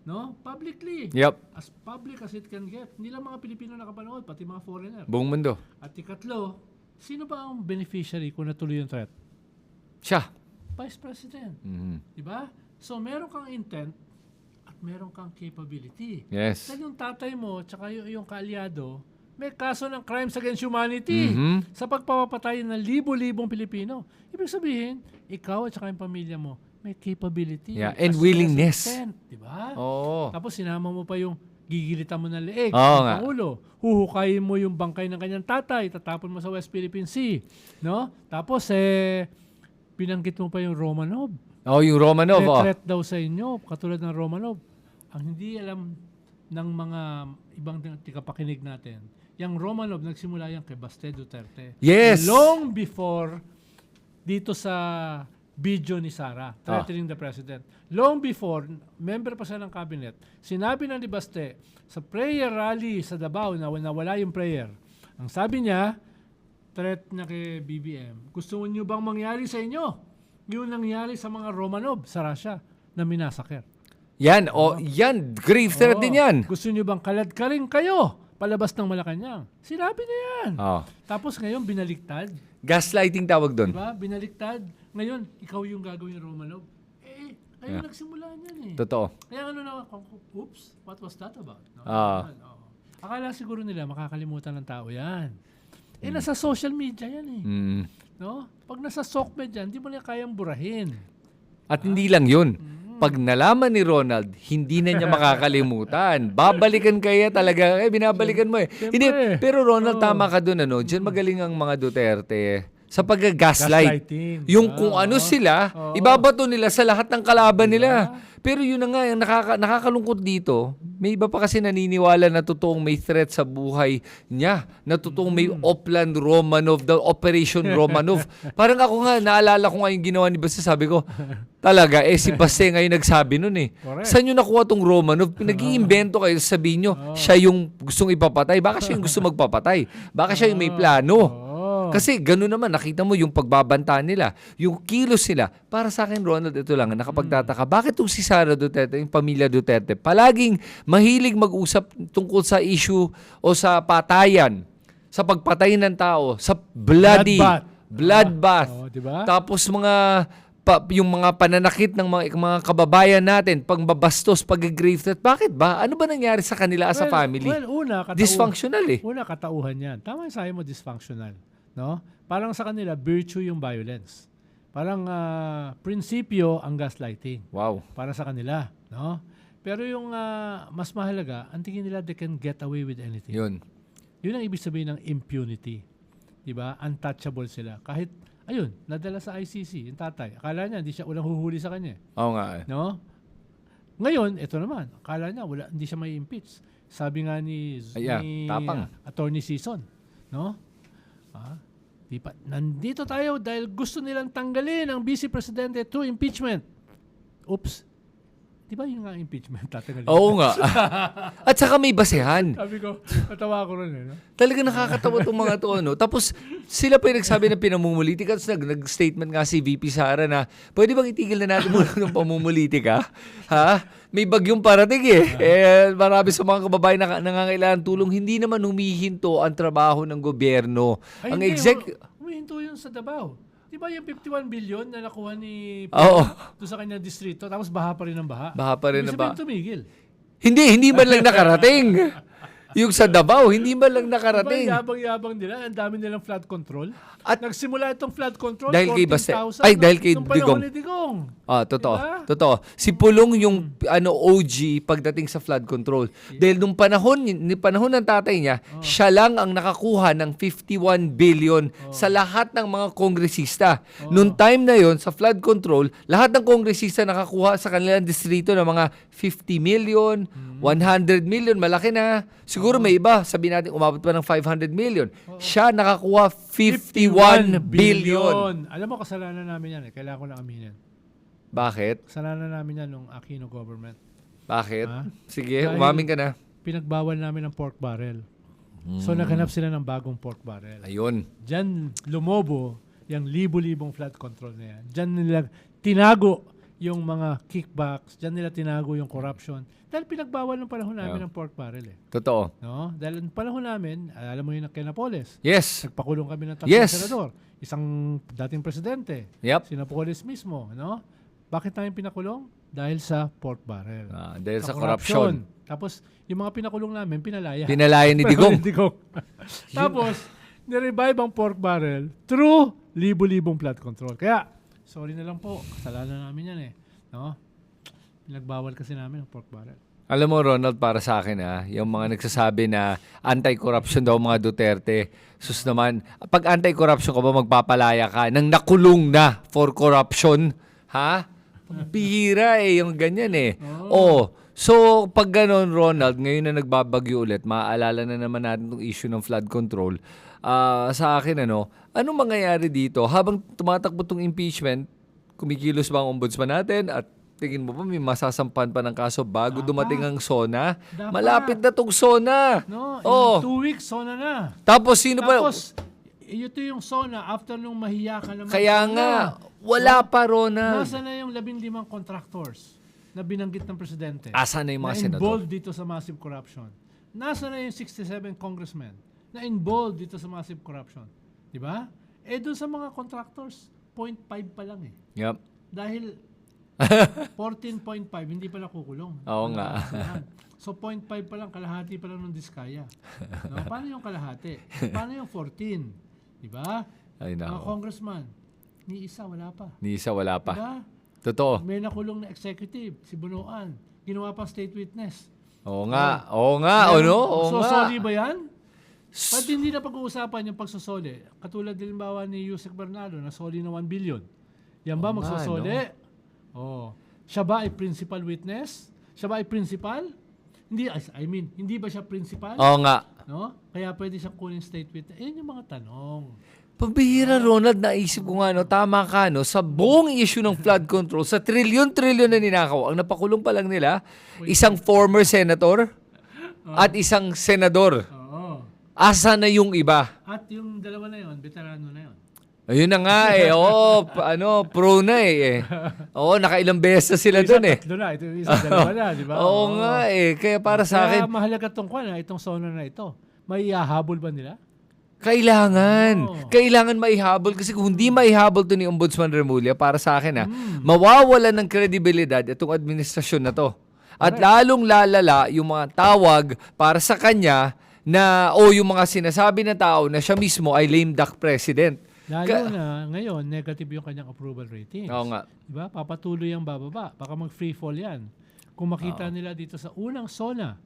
Speaker 2: No? Publicly.
Speaker 1: Yep.
Speaker 2: As public as it can get. Hindi lang mga Pilipino nakapanood, pati mga foreigner.
Speaker 1: Buong mundo.
Speaker 2: At ikatlo, sino ba ang beneficiary kung natuloy yung threat?
Speaker 1: Siya.
Speaker 2: Vice President. Diba? So, meron kang intent at meron kang capability.
Speaker 1: Yes.
Speaker 2: Dahil yung tatay mo tsaka yung kaalyado, may kaso ng crimes against humanity sa pagpapatay ng libo-libong Pilipino. Ibig sabihin, ikaw at saka yung pamilya mo, may capability.
Speaker 1: And willingness.
Speaker 2: Diba?
Speaker 1: Oo.
Speaker 2: Tapos sinama mo pa yung gigilitan mo ng leeg,
Speaker 1: nga.
Speaker 2: ng ulo, huhukayin mo yung bangkay ng kanyang tatay, tatapon mo sa West Philippine Sea, no? Tapos binanggit mo pa yung Romanov.
Speaker 1: Yung Romanov.
Speaker 2: Threat daw sa inyo, katulad ng Romanov. Ang hindi alam ng mga ibang tikapakinig natin, yung Romanov nagsimula yan kay Baste Duterte.
Speaker 1: Yes.
Speaker 2: Long before dito sa video ni Sara, threatening the president. Long before, member pa siya ng cabinet, sinabi ng ni Baste sa prayer rally sa Davao na wala yung prayer. Ang sabi niya, threat na kay BBM, gusto niyo bang mangyari sa inyo? Yung nangyari sa mga Romanov sa Russia na minasaker.
Speaker 1: Yan, yan, grave threat din yan.
Speaker 2: Gusto niyo bang kalad ka rin kayo palabas ng Malacanang? Sinabi niya yan. Tapos ngayon binaliktad.
Speaker 1: Gaslighting tawag doon.
Speaker 2: Diba? Binaliktad. Ngayon, ikaw yung gagawin Romanov. Kayo nagsimula niyan
Speaker 1: Totoo.
Speaker 2: Kaya oops, what was that about? No?
Speaker 1: Ah.
Speaker 2: Akala siguro nila makakalimutan ng tao yan. Nasa social media yan eh.
Speaker 1: Mm.
Speaker 2: No? Pag nasa SOCMED yan, hindi mo na kayang burahin.
Speaker 1: At hindi lang yun. Pag nalaman ni Ronald, hindi na niya makakalimutan. Babalikan kaya talaga. Binabalikan mo eh. Hindi, pero Ronald, tama ka dun. Diyan magaling ang mga Duterte sa pag-gaslight.
Speaker 2: Gaslighting.
Speaker 1: Yung kung ano sila, ibabato nila sa lahat ng kalaban nila. Pero yun na nga, yung nakakalungkot dito, may iba pa kasi naniniwala na totoong may threat sa buhay niya. Na totoong may Opland Romanov, the Operation Romanov. Parang ako nga, naalala ko nga yung ginawa ni Basta, sabi ko, talaga, si Basta ngayon nagsabi nun eh.
Speaker 2: Correct.
Speaker 1: Saan nyo nakuha tong Romanov? Nag-iimbento kayo, sabihin nyo, siya yung gustong ipapatay. Baka siya yung gusto magpapatay. Baka siya yung may plano. Kasi gano'n naman, nakita mo yung pagbabanta nila, yung kilos nila. Para sa akin, Ronald, ito lang, nakapagtataka. Bakit itong si Sara Duterte, yung pamilya Duterte, palaging mahilig mag-usap tungkol sa issue o sa patayan, sa pagpatay ng tao, sa bloodbath.
Speaker 2: Diba?
Speaker 1: Tapos yung mga pananakit ng mga kababayan natin, pagbabastos, pag-grave threat. Bakit ba? Ano ba nangyari sa kanila as a family? Dysfunctional eh.
Speaker 2: Una, katauhan yan. Tama yung sabi mo, dysfunctional. No? Parang sa kanila, virtue yung violence. Parang prinsipyo ang gaslighting.
Speaker 1: Wow.
Speaker 2: Para sa kanila. No? Pero yung mas mahalaga, ang tingin nila they can get away with anything. Yun ang ibig sabihin ng impunity. Diba? Untouchable sila. Kahit, ayun, nadala sa ICC, yung tatay. Akala niya, hindi siya ulang huhuli sa kanya.
Speaker 1: Oo nga eh.
Speaker 2: No? Ngayon, ito naman. Akala niya, hindi siya may impeach. Sabi nga ni
Speaker 1: tapang.
Speaker 2: Attorney Sison. No? Nandito tayo dahil gusto nilang tanggalin ang Vice Presidente through impeachment. Oops. Di ba yung nga impeachment tatanggalin?
Speaker 1: Oo nga. At saka may basehan.
Speaker 2: Sabi ko, natawa ko rin. No?
Speaker 1: Talaga nakakatawa itong mga to. Tapos sila pa yung nagsabi ng pinamumulitika. Tapos nag-statement nga si VP Sara na, pwede bang itigil na natin muna ng pamumulitika? Ha? May bagyong parating eh. Marami sa mga kababayan na nangangailangan tulong. Hindi naman humihinto ang trabaho ng gobyerno.
Speaker 2: Ay,
Speaker 1: Ang
Speaker 2: humihinto yun sa Davao. Di ba yung 51 billion na nakuha ni doon sa kanyang distrito, tapos baha pa rin ang baha?
Speaker 1: Baha pa rin ang baha.
Speaker 2: Tumigil.
Speaker 1: Hindi man lang nakarating. Yung sa Davao, hindi man lang nakarating.
Speaker 2: Yabang-yabang nila, ang dami nilang flood control. At nagsimula itong flood control,
Speaker 1: dahil kay
Speaker 2: 14,000.
Speaker 1: dahil kay
Speaker 2: Digong.
Speaker 1: Totoo.
Speaker 2: Diba?
Speaker 1: Totoo. Si Pulong yung OG pagdating sa flood control. Dahil nung panahon ng tatay niya, siya lang ang nakakuha ng 51 billion sa lahat ng mga kongresista. Nung time na yon sa flood control, lahat ng kongresista nakakuha sa kanilang distrito ng mga 50 million, 100 million, malaki na. Siguro may iba, sabihin natin umabot pa ng 500 million. Siya nakakuha 51 billion.
Speaker 2: Alam mo, kasalanan namin yan. Kailangan ko lang aminin.
Speaker 1: Bakit?
Speaker 2: Kasalanan namin yan nung Aquino government.
Speaker 1: Bakit? Sige,
Speaker 2: Dahil
Speaker 1: umamin ka na.
Speaker 2: Pinagbawal namin ang pork barrel. So naghanap sila ng bagong pork barrel.
Speaker 1: Ayun.
Speaker 2: Diyan lumobo yung libo-libong flood control na yan. Diyan nila tinago yung mga kickbacks. Diyan nila tinago yung corruption. Dahil pinagbawal ng panahon namin ang pork barrel eh.
Speaker 1: Totoo.
Speaker 2: No? Dahil ng panahon namin, alam mo yun kay Napoles.
Speaker 1: Yes.
Speaker 2: Nagpakulong kami ng tatlong senador. Isang dating presidente.
Speaker 1: Yep.
Speaker 2: Si Napoles mismo. No? Bakit namin pinakulong? Dahil sa pork barrel.
Speaker 1: Dahil sa corruption.
Speaker 2: Tapos, yung mga pinakulong namin, pinalaya.
Speaker 1: Pinalaya ni Digong.
Speaker 2: Tapos, nirevive ang pork barrel through libo-libong flood control. Kaya, sorry na lang po. Kasalanan namin yan eh. No? Pinagbawal kasi namin ang pork barrel.
Speaker 1: Alam mo, Ronald, para sa akin, yung mga nagsasabi na anti-corruption daw mga Duterte, sus naman, pag anti-corruption ka ba, magpapalaya ka nang nakulong na for corruption? Ha? Bihira yung ganyan eh. So, pag ganon, Ronald, ngayon na nagbabagyo ulit, maaalala na naman natin itong issue ng flood control. Sa akin, anong mangyayari dito? Habang tumatakbo itong impeachment, kumikilos ba ang ombudsman natin at tingin mo ba may masasampan pa ng kaso bago dumating ang SONA?
Speaker 2: Dapat.
Speaker 1: Malapit na tong SONA.
Speaker 2: No, in 2 weeks, SONA na.
Speaker 1: Tapos sino ba?
Speaker 2: Tapos, ito yung SONA after nung mahiya ka naman.
Speaker 1: Kaya nga, wala pa, Ronald.
Speaker 2: Nasa na yung 15 contractors na binanggit ng presidente?
Speaker 1: Asa na yung mga senador?
Speaker 2: Na-involved dito sa massive corruption. Nasa na yung 67 congressmen na involved dito sa massive corruption? Diba? Doon sa mga contractors, 0.5 pa lang eh.
Speaker 1: Yep.
Speaker 2: Dahil 14.5, hindi pa nakukulong.
Speaker 1: Oo nga.
Speaker 2: So 0.5 pa lang, kalahati pa lang ng diskaya. No? Paano yung kalahati? Paano yung 14? Diba?
Speaker 1: Ay,
Speaker 2: Mga
Speaker 1: nako.
Speaker 2: congressman, ni isa wala pa.
Speaker 1: Ni isa wala pa.
Speaker 2: Diba?
Speaker 1: Totoo.
Speaker 2: May nakulong na executive, si Bunuan. Ginawa pang state witness.
Speaker 1: Oo nga. Oo nga. Oo nga.
Speaker 2: Sosoli ba yan? Ba't hindi na pag-uusapan yung pagsosoli? Katulad din bawa ni Yusek Bernardo na soli na 1 billion. Yan ba
Speaker 1: Oo nga,
Speaker 2: magsosoli? Oh. Siya ba ay principal witness? Siya ba ay principal? Hindi, hindi ba siya principal?
Speaker 1: Oo nga.
Speaker 2: No? Kaya pwede siyang kunin state witness. Yan yung mga tanong.
Speaker 1: Pambihira, Ronald, naisip ko nga, no, tama ka, no, sa buong issue ng flood control, sa trilyon-trilyon na ninakaw, ang napakulong pa lang nila, isang former senator at isang senador.
Speaker 2: Oo.
Speaker 1: Asa na yung iba?
Speaker 2: At yung dalawa na yon, veterano na yon.
Speaker 1: Ayun na nga eh. Oo, pro na eh. Oo, nakailang beses na sila doon eh.
Speaker 2: Tatlo na, ito yung isa, dalawa na, di ba?
Speaker 1: Oo nga eh. Kaya para sa
Speaker 2: Kaya
Speaker 1: akin,
Speaker 2: mahalaga itong SONA na ito. May ihahabol ba nila?
Speaker 1: kailangan. Kailangan maihabol kasi kung hindi maihabol to ni Ombudsman Remulla, para sa akin mawawalan ng kredibilidad itong administrasyon na to. At lalong lalala yung mga tawag para sa kanya na yung mga sinasabi na tao na siya mismo ay lame duck president.
Speaker 2: Lalo na ngayon, negative yung kanyang approval ratings.
Speaker 1: Oo nga.
Speaker 2: Diba? Papatuloy ang bababa. Baka mag-free fall yan. Kung makita nila dito sa unang SONA,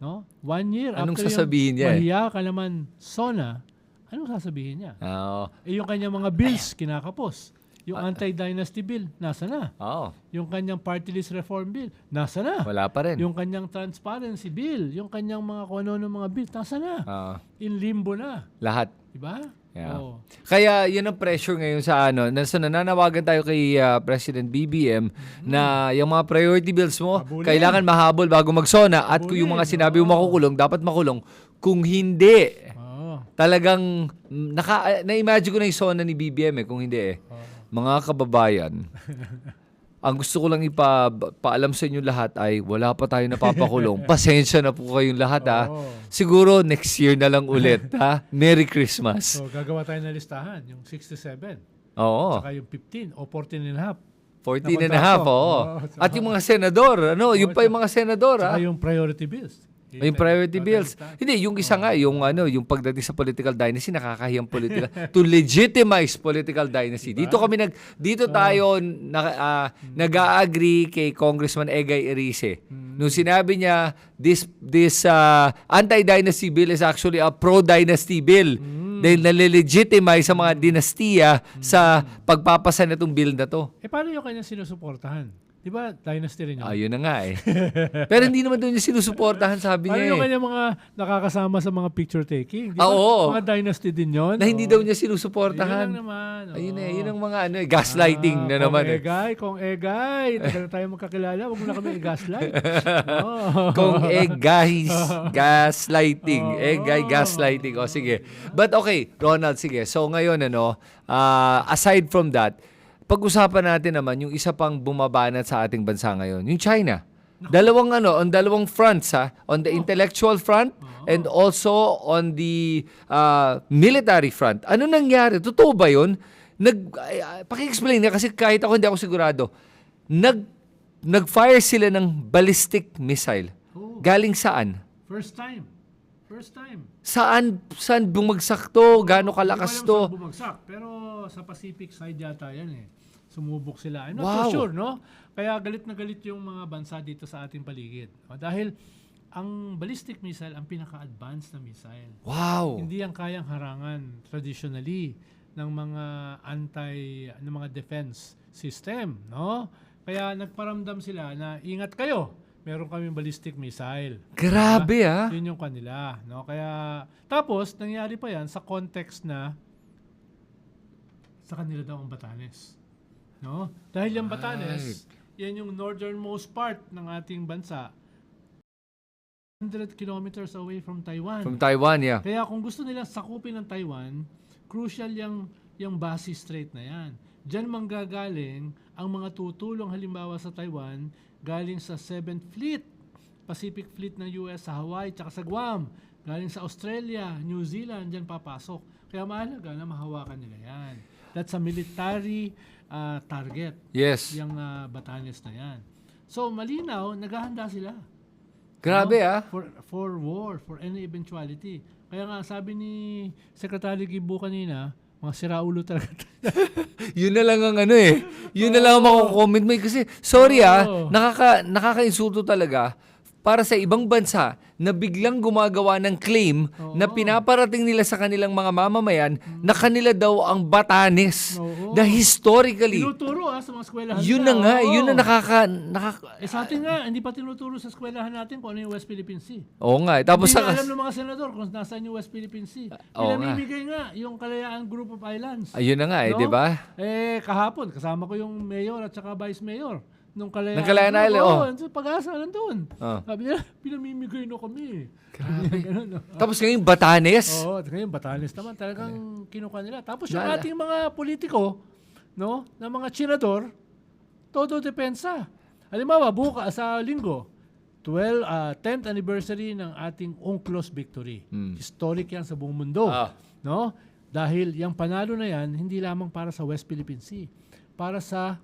Speaker 2: no? 1 year
Speaker 1: Anong
Speaker 2: after
Speaker 1: sasabihin niya?
Speaker 2: mahiya ka naman SONA, anong sasabihin niya?
Speaker 1: Oo.
Speaker 2: Yung kanyang mga bills, kinakapos. Yung anti-dynasty bill, nasa na?
Speaker 1: Oo.
Speaker 2: Yung kanyang party list reform bill, nasa na?
Speaker 1: Wala pa rin.
Speaker 2: Yung kanyang transparency bill, yung kanyang mga kung ano mga bill, nasa na?
Speaker 1: Oo.
Speaker 2: In limbo na.
Speaker 1: Lahat.
Speaker 2: Diba?
Speaker 1: Yeah.
Speaker 2: Oo.
Speaker 1: Kaya yun ang pressure ngayon sa nananawagan tayo kay President BBM na yung mga priority bills mo,
Speaker 2: Habulin.
Speaker 1: kailangan mahabol bago magsona at kung yung mga
Speaker 2: Habulin,
Speaker 1: sinabi mo makukulong, dapat makulong. Kung hindi,
Speaker 2: Oo.
Speaker 1: talagang na-imagine ko na yung sona ni BBM kung hindi Mga kababayan, ang gusto ko lang paalam sa inyo lahat ay wala pa tayo napapakulong. Pasensya na po kayong lahat
Speaker 2: Oo.
Speaker 1: Siguro next year na lang ulit ha. Merry Christmas.
Speaker 2: So, gagawa tayo ng listahan, yung 67,
Speaker 1: Oo.
Speaker 2: saka yung 15 o 14 and a half.
Speaker 1: 14 and a half, oo. At yung mga senador, yung pa yung mga senador,
Speaker 2: Saka yung priority bills.
Speaker 1: Yung priority bills. Hindi, yung isa nga, yung yung pagdating sa political dynasty, nakakahiyang political, to legitimize political dynasty. Dito tayo nag-a-agree kay Congressman Egay Erice. Nung sinabi niya, this anti-dynasty bill is actually a pro-dynasty bill. Dahil nalilegitimize sa mga dinastiya sa pagpapasa na itong bill na to.
Speaker 2: Paano yung kanyang sinusuportahan? Di ba dynasty rin yun?
Speaker 1: Ayun na nga Pero hindi naman doon niya sinusuportahan, sabi
Speaker 2: Paano
Speaker 1: niya
Speaker 2: yung kanyang mga nakakasama sa mga picture taking? Di ba?
Speaker 1: Oo.
Speaker 2: Mga dynasty din yun?
Speaker 1: Na hindi daw niya
Speaker 2: Yun
Speaker 1: sinusuportahan.
Speaker 2: lang naman.
Speaker 1: Ayun yun ang mga gaslighting na naman
Speaker 2: Kung egay, tagal na tayo magkakilala, huwag mo na kami i-gaslight.
Speaker 1: Kung gaslighting. Gaslighting. O sige. But okay, Ronald, sige. So ngayon, aside from that, pag-usapan natin naman yung isa pang bumabanat sa ating bansa ngayon, yung China. On dalawang fronts on the intellectual front and also on the military front. Ano nangyari? Totoo ba 'yun? Paki-explain niya kasi kahit ako hindi ako sigurado. Nag-fire sila ng ballistic missile. Galing saan?
Speaker 2: First time.
Speaker 1: Saan bumagsak to? Gaano kalakas
Speaker 2: Hindi ko alam
Speaker 1: to?
Speaker 2: saan bumagsak, pero sa Pacific side yata yan Sumubok sila. I'm not
Speaker 1: Wow.
Speaker 2: so sure, no? Kaya galit na galit yung mga bansa dito sa ating paligid. Dahil ang ballistic missile ang pinaka-advanced na missile.
Speaker 1: Wow.
Speaker 2: Hindi yan kayang harangan traditionally ng mga defense system, no? Kaya nagparamdam sila na ingat kayo. Meron kaming ballistic missile.
Speaker 1: Grabe
Speaker 2: Yun yung kanila, no? Kaya tapos nangyari pa yan sa context na sa kanila daw ang Batanes. No? Dahil yung Batanes, yan yung northernmost part ng ating bansa. 100 kilometers away from Taiwan.
Speaker 1: From Taiwan, yeah.
Speaker 2: Kaya kung gusto nilang sakupin ng Taiwan, crucial yung Basi Strait na yan. Diyan manggagaling ang mga tutulong halimbawa sa Taiwan galing sa 7th Fleet, Pacific Fleet ng US sa Hawaii at sa Guam. Galing sa Australia, New Zealand, diyan papasok. Kaya mahalaga na mahawakan nila yan. That's a military target.
Speaker 1: Yes.
Speaker 2: Yung Batanes na yan. So, malinaw, naghahanda sila.
Speaker 1: Grabe
Speaker 2: For war, for any eventuality. Kaya nga, sabi ni Secretary Gibo kanina, mga siraulo talaga.
Speaker 1: Yun na lang ang Yun na lang ang mako-comment mo. Kasi, sorry nakaka-insulto talaga para sa ibang bansa na biglang gumagawa ng claim na pinaparating nila sa kanilang mga mamamayan na kanila daw ang Batanes. Na historically.
Speaker 2: Tinuturo sa mga eskwelahan.
Speaker 1: Yun na nga. Yun na
Speaker 2: sa atin nga, hindi pa tinuturo sa eskwelahan natin kung ano yung West Philippine Sea.
Speaker 1: Oo nga. Tapos
Speaker 2: hindi alam ng mga senador kung nasaan yung West Philippine Sea. Pinamimigay nga yung Kalayaan Group of Islands.
Speaker 1: Ayun na nga di ba?
Speaker 2: Kahapon, kasama ko yung mayor at saka vice mayor. Nung Kalayaan.
Speaker 1: Ng Kalayaan Island,
Speaker 2: Pag-asa, nandun. Sabi nila, pinamimigay na kami.
Speaker 1: Grabe. Tapos ngayon, Batanes.
Speaker 2: Ngayon, Batanes naman. Talagang kinuha nila. Tapos yung ating mga politiko, na mga senador, todo depensa. Halimbawa, bukas sa linggo, 10th anniversary ng ating UNCLOS victory. Historic yan sa buong mundo. Dahil yung panalo na yan, hindi lamang para sa West Philippine Sea. Para sa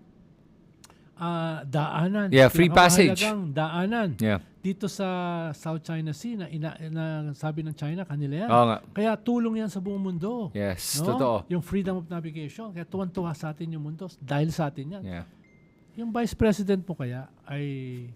Speaker 2: daanan.
Speaker 1: Free passage.
Speaker 2: Daanan. Dito sa South China Sea na sabi ng China, kanila yan. Kaya tulong yan sa buong mundo.
Speaker 1: Yes, totoo.
Speaker 2: Yung freedom of navigation. Kaya tuwan-tuwa sa atin yung mundo dahil sa atin yan. Yung Vice President mo kaya ay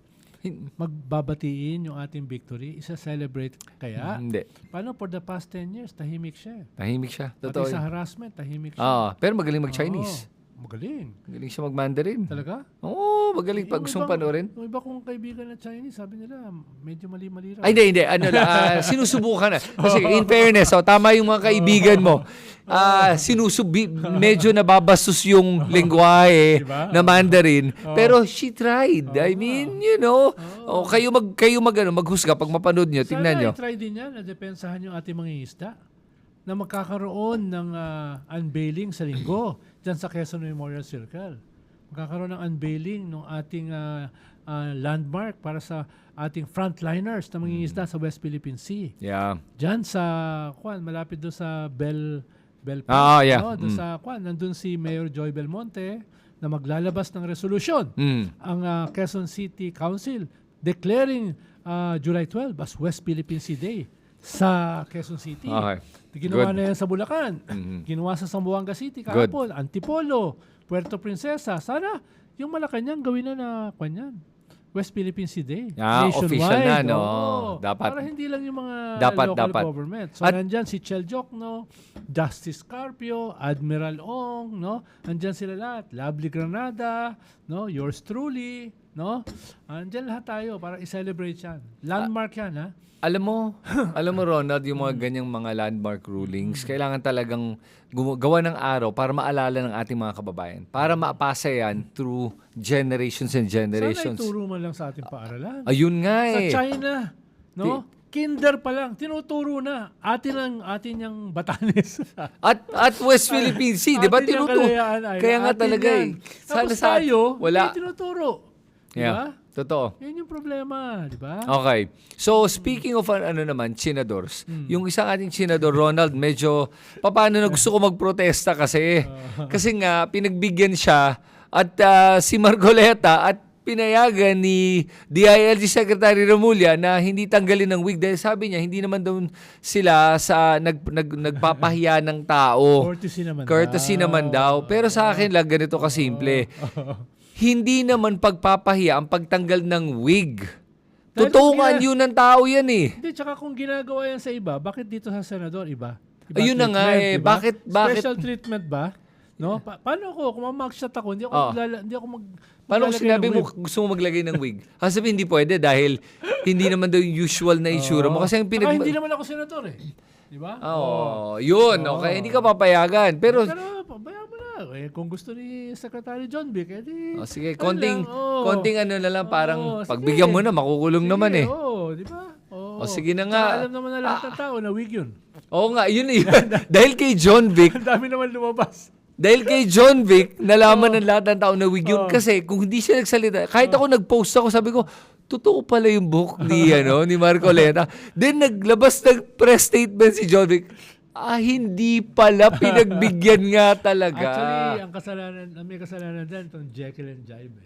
Speaker 2: magbabatiin yung ating victory, isa-celebrate kaya?
Speaker 1: Hindi.
Speaker 2: Paano for the past 10 years, tahimik siya.
Speaker 1: Tahimik siya. Totoo.
Speaker 2: Pati sa harassment, tahimik siya.
Speaker 1: Pero magaling mag-Chinese.
Speaker 2: Magaling.
Speaker 1: Magaling siya mag-Mandarin.
Speaker 2: Talaga?
Speaker 1: Oo, magaling. Pag gusto mong panoorin.
Speaker 2: Yung iba kong kaibigan na Chinese, sabi nila, medyo mali-mali raw.
Speaker 1: Ay, hindi. Sinusubukan na. Kasi in fairness, tama yung mga kaibigan mo. Medyo nababastos yung lengguwahe na Mandarin. Pero she tried. I mean, kayo maghusga pag mapanood nyo. Tingnan nyo.
Speaker 2: Sana i-try din yan na depensahan yung ating mga isda na magkakaroon ng unveiling sa linggo dyan sa Quezon Memorial Circle. Magkakaroon ng unveiling ng ating landmark para sa ating frontliners na mangingisda sa West Philippine Sea. Dyan sa, malapit doon sa Bell Park. Doon sa, nandun si Mayor Joy Belmonte na maglalabas ng resolusyon. Ang Quezon City Council declaring July 12 as West Philippine Sea Day sa Quezon City. Ginawa na yan sa Bulacan. Ginawa sa Zamboanga City kahapon. Antipolo, Puerto Princesa. Sana yung Malacanang gawin na West Philippine Sea Day. Nationwide.
Speaker 1: Official na, dapat.
Speaker 2: Para hindi lang yung mga local government. So, nandyan si Chel Jokno, Justice Carpio, Admiral Ong, nandyan sila lahat. Lovely Granada, yours truly, Nandyan lahat tayo para i-celebrate yan. Landmark yan, ha?
Speaker 1: Alam mo Ronald, yung mga ganyang mga landmark rulings, kailangan talagang gawa ng araw para maalala ng ating mga kababayan. Para maapasa yan through generations and generations.
Speaker 2: Sana ituro man lang sa ating paaralan.
Speaker 1: Ayun nga
Speaker 2: Sa China, kinder pa lang, tinuturo na atin yung Batanes.
Speaker 1: at West Philippine Sea, di ba? Tinuturo. Kaya nga talaga
Speaker 2: Sana sa tayo,
Speaker 1: wala.
Speaker 2: hindi tinuturo. Diba?
Speaker 1: Totoo.
Speaker 2: Yan yung problema, di ba?
Speaker 1: Okay. So, speaking of senadors, yung isang ating senador, Ronald, medyo, paano na gusto ko magprotesta kasi nga, pinagbigyan siya at si Marcoleta at pinayagan ni DILG Secretary Remulla na hindi tanggalin ng wig dahil sabi niya, hindi naman daw sila sa nagpapahiya ng tao. Courtesy naman daw. Pero sa akin lang, ganito kasimple. Hindi naman pagpapahiya ang pagtanggal ng wig. Tutungan yun ng tao yan
Speaker 2: Hindi, tsaka kung ginagawa yan sa iba, bakit dito sa senador iba?
Speaker 1: Ayun na nga
Speaker 2: diba?
Speaker 1: Bakit?
Speaker 2: Special treatment ba? Paano ako? Kung mag-shot ako, hindi ako
Speaker 1: paano kung sinabi mo gusto mo maglagay ng wig? Sabi hindi pwede dahil hindi naman daw yung usual na itsura mo. Kasi
Speaker 2: hindi naman ako senador Di ba?
Speaker 1: Yun. Okay, hindi ka papayagan. Pero
Speaker 2: pabayaan mo na. Kung gusto ni Secretary John Vic,
Speaker 1: sige, konting na lang, parang pagbigyan mo na, makukulong naman
Speaker 2: di ba?
Speaker 1: Sige na nga.
Speaker 2: Alam naman na lahat ng tao na wig yun.
Speaker 1: Oo nga, yun. Dahil kay John Vic,
Speaker 2: ang dami naman lumabas.
Speaker 1: Dahil kay John Vic, nalaman ng lahat ng tao na wig yun. Kasi kung hindi siya nagsalita, kahit ako nag-post ako, sabi ko, totoo pala yung buhok ni Marcoleta. Then naglabas ng press statement si John Vic. Hindi pala pinagbigyan nga talaga.
Speaker 2: Actually, may kasalanan din itong Jekyll and Jive.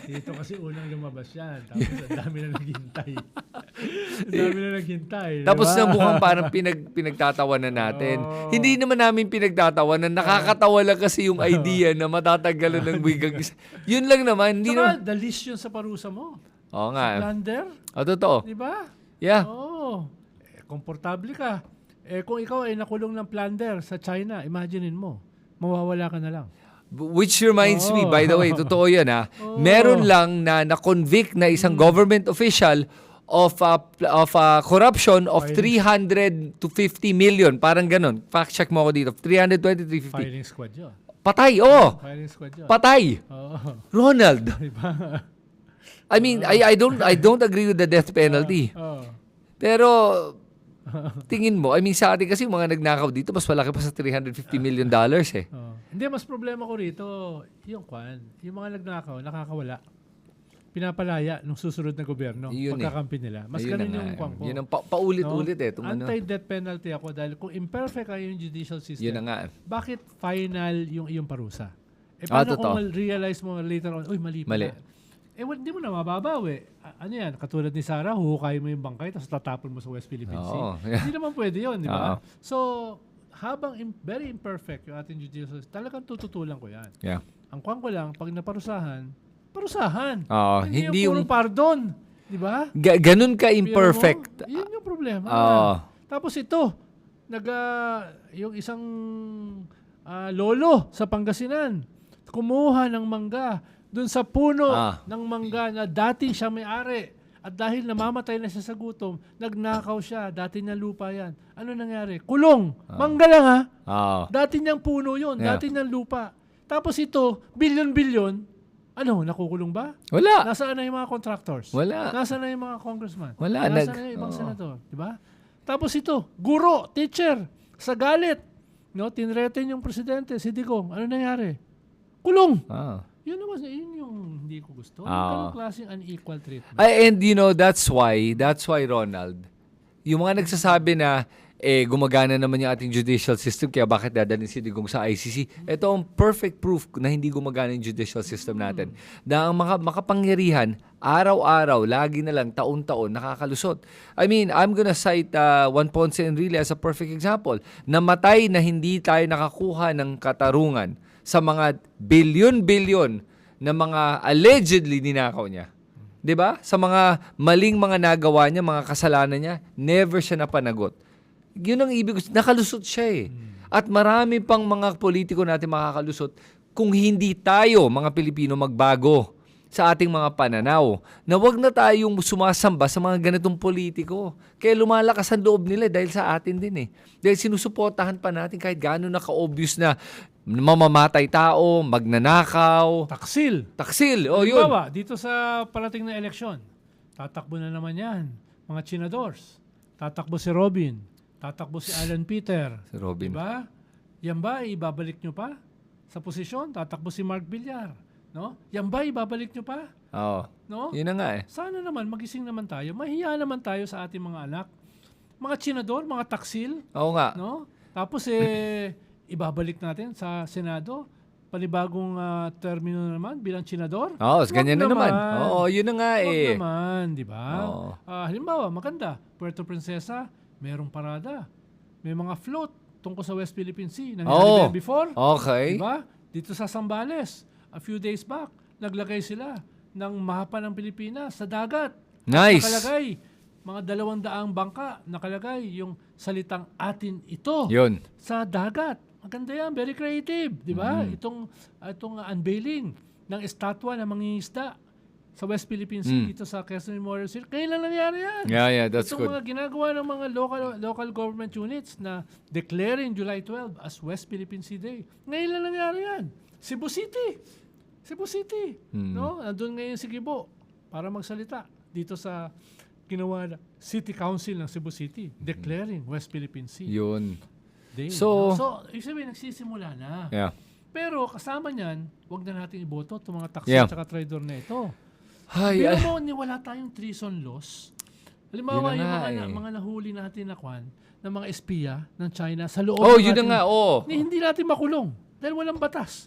Speaker 2: Dito kasi unang lumabas yan. Tapos ang dami na naghintay. Ang dami na naghintay.
Speaker 1: Tapos
Speaker 2: diba?
Speaker 1: na mukhang parang pinagtatawanan natin. Hindi naman namin pinagtatawanan. Nakakatawa lang kasi yung idea na matatagalan ng wigang isa. Yun lang naman. Hindi
Speaker 2: Saka,
Speaker 1: naman.
Speaker 2: the list yun sa parusa mo.
Speaker 1: Oo nga.
Speaker 2: Plunder.
Speaker 1: Totoo.
Speaker 2: Di ba?
Speaker 1: Yeah.
Speaker 2: Oo. Komportable ka. Kung ikaw ay nakulong ng plunder sa China, imaginein mo, mawawala ka na lang.
Speaker 1: Which reminds me, by the way, totoo yan ha.
Speaker 2: Oh.
Speaker 1: Meron lang na-convict na isang government official of corruption of 300 to 50 million. Parang ganun. Fact check mo ako dito. 320 to 350.
Speaker 2: Firing squad yun.
Speaker 1: Patay, oh!
Speaker 2: Firing squad yun.
Speaker 1: Patay!
Speaker 2: Oo.
Speaker 1: Ronald!
Speaker 2: Diba?
Speaker 1: I mean, I don't agree with the death penalty.
Speaker 2: Oo.
Speaker 1: Pero tingin mo, I mean sa atin kasi mga nagnakaw dito, mas malaki pa sa $350 million eh.
Speaker 2: Oo. Hindi, mas problema ko rito, yung mga nagnakaw, nakakawala. Pinapalaya nung susunod na gobyerno,
Speaker 1: Yun
Speaker 2: pagkakampi nila. Mas
Speaker 1: Ayun
Speaker 2: ganun
Speaker 1: na
Speaker 2: yung
Speaker 1: nga.
Speaker 2: kwan ko.
Speaker 1: Yun ang paulit-ulit eh. Itong ano.
Speaker 2: Anti-death penalty ako dahil kung imperfect ay yung judicial system,
Speaker 1: Yun na nga.
Speaker 2: bakit final yung iyong parusa? Paano
Speaker 1: totoo.
Speaker 2: kung realize mo later on, uy, mali pala. Hindi mo na mababawi. Ano yan? Katulad ni Sarah, huhukay mo yung bangkay tapos tatapon mo sa West Philippine Sea.
Speaker 1: Oo.
Speaker 2: Hindi naman pwede yun, di ba?
Speaker 1: Oo.
Speaker 2: So, habang very imperfect yung ating judicial system, talagang tututulan ko yan.
Speaker 1: Yeah.
Speaker 2: Ang kwan ko lang, pag naparusahan, parusahan.
Speaker 1: Oo,
Speaker 2: Hindi
Speaker 1: hindi
Speaker 2: yung puro
Speaker 1: yung
Speaker 2: pardon. Di ba?
Speaker 1: ganun ka imperfect.
Speaker 2: Yun yung problema.
Speaker 1: Oo.
Speaker 2: Tapos ito, yung isang lolo sa Pangasinan, kumuha ng mangga dun sa puno ng mangga na dati siya may-ari. At dahil namamatay na siya sa gutom, nagnakaw siya. Dati niya lupa yan. Ano nangyari? Kulong. Mangga lang ha.
Speaker 1: Oo.
Speaker 2: Dati niyang puno yun.
Speaker 1: Yeah.
Speaker 2: Dati niyang lupa. Tapos ito, bilyon-bilyon. Ano, nakukulong ba?
Speaker 1: Wala.
Speaker 2: Nasaan na yung mga contractors?
Speaker 1: Wala.
Speaker 2: Nasaan na yung mga congressman?
Speaker 1: Wala.
Speaker 2: Nasaan na yung ibang senador? Diba? Tapos ito, guro, teacher, sa galit. No, tinreten yung presidente, si Digong. Ano nangyari? Kulong. Yun naman, yun yung hindi ko gusto. Yung ganong klaseng unequal treatment.
Speaker 1: And you know, that's why Ronald, yung mga nagsasabi na gumagana naman yung ating judicial system, kaya bakit dadalhin si Digong sa ICC? Ito ang perfect proof na hindi gumagana yung judicial system natin. Na ang makapangyarihan, araw-araw, lagi na lang, taon-taon, nakakalusot. I mean, I'm gonna cite Juan Ponce Enrile as a perfect example. Namatay na hindi tayo nakakuha ng katarungan sa mga bilyon-bilyon na mga allegedly ninakaw niya. 'Di ba? Sa mga maling mga nagawa niya, mga kasalanan niya, never siya napanagot. Yun ang ibig sabihin, nakalusot siya eh. At marami pang mga politiko natin makakalusot kung hindi tayo, mga Pilipino, magbago sa ating mga pananaw. Na wag na tayong sumasamba sa mga ganitong politiko. Kaya lumalakas ang loob nila dahil sa atin din eh. Dahil sinusuportahan pa natin kahit gaano naka-obvious na mamamatay tao, magnanakaw. Taksil. O yun.
Speaker 2: Halimbawa, dito sa parating na eleksyon, tatakbo na naman yan. Mga chinadors. Tatakbo si Robin. Tatakbo si Alan Peter.
Speaker 1: Si Robin.
Speaker 2: Diba? Yan ba, ibabalik nyo pa? Sa posisyon, tatakbo si Mark Villar. No? Yan ba, ibabalik nyo pa?
Speaker 1: Oo.
Speaker 2: No?
Speaker 1: Yun na nga eh.
Speaker 2: Sana naman, magising naman tayo. Mahiya naman tayo sa ating mga anak. Mga chinador, mga taksil.
Speaker 1: Oo nga.
Speaker 2: No? Tapos ibabalik natin sa Senado. Panibagong termino naman bilang senador.
Speaker 1: Oo, ganyan na naman. Oo, yun na nga eh.
Speaker 2: Huwag naman, di ba?
Speaker 1: Oo.
Speaker 2: Halimbawa, maganda. Puerto Princesa, merong parada. May mga float tungkol sa West Philippine Sea. Nangyari ba yan before?
Speaker 1: Okay.
Speaker 2: Di ba? Dito sa Zambales, a few days back, naglagay sila ng mapa ng Pilipinas sa dagat.
Speaker 1: Nice.
Speaker 2: Nakalagay, mga 200 bangka, nakalagay yung salitang atin ito
Speaker 1: Yun.
Speaker 2: sa dagat. Maganda yan, very creative, di ba? Itong unveiling ng estatwa ng mangingisda sa West Philippine Sea, dito sa Quezon Memorial City. Kailan nangyari yan?
Speaker 1: Yeah, that's
Speaker 2: Itong
Speaker 1: good.
Speaker 2: mga ginagawa ng mga local government units na declaring July 12 as West Philippine Sea Day. Ngayon lang nangyari yan. Cebu City. No? Nandun ngayon si Gibo para magsalita dito sa ginawa na City Council ng Cebu City declaring West Philippine Sea
Speaker 1: Yun.
Speaker 2: Day.
Speaker 1: So,
Speaker 2: ibig sabihin, nagsisimula na.
Speaker 1: Yeah.
Speaker 2: Pero kasama niyan, wag na natin iboto itong mga taxi
Speaker 1: Yeah.
Speaker 2: at saka trader na ito.
Speaker 1: Ay,
Speaker 2: Pero mo, wala tayong treason laws Halimbawa,
Speaker 1: Yun na
Speaker 2: yung
Speaker 1: nga
Speaker 2: mga nahuli natin na ng mga espiya ng China sa loob
Speaker 1: Oh,
Speaker 2: ng
Speaker 1: yun na
Speaker 2: ating-
Speaker 1: nga, oh.
Speaker 2: Hindi natin makulong dahil walang batas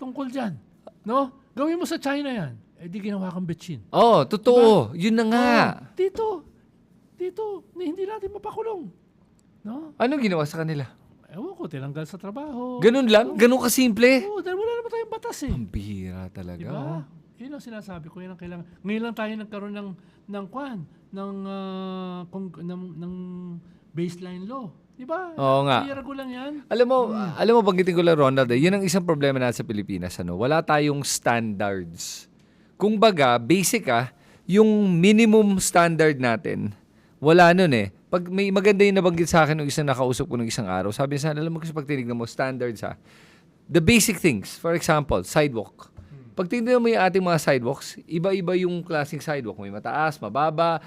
Speaker 2: tungkol dyan. No? Gawin mo sa China yan. Di ginawa kang betchin.
Speaker 1: Oh, totoo. Yun na nga.
Speaker 2: Dito, hindi natin mapakulong. No?
Speaker 1: Anong ginawa sa kanila?
Speaker 2: Ewan ko, tinanggal sa trabaho.
Speaker 1: Ganun lang? Ganun kasimple?
Speaker 2: Oo, dahil wala naman tayong batas eh.
Speaker 1: Ang bihira talaga.
Speaker 2: Diba?
Speaker 1: Oh.
Speaker 2: Yun ang sinasabi ko, yun ang kailangan. Ngayon lang tayo nagkaroon ng baseline law. Diba?
Speaker 1: Oo nga.
Speaker 2: Bihira ko lang yan.
Speaker 1: Alam mo, banggitin ko lang, Ronald, yun ang isang problema natin sa Pilipinas. Wala tayong standards. Kung baga, basic yung minimum standard natin, wala nun eh. Pag may maganda yung nabanggit sa akin ng isang nakausap ko ng isang araw, sabi niya, alam mo kasi pag tinignan mo, standards the basic things, for example, sidewalk. Pag tingnan mo yung ating mga sidewalks, iba-iba yung klaseng sidewalk. May mataas, mababa,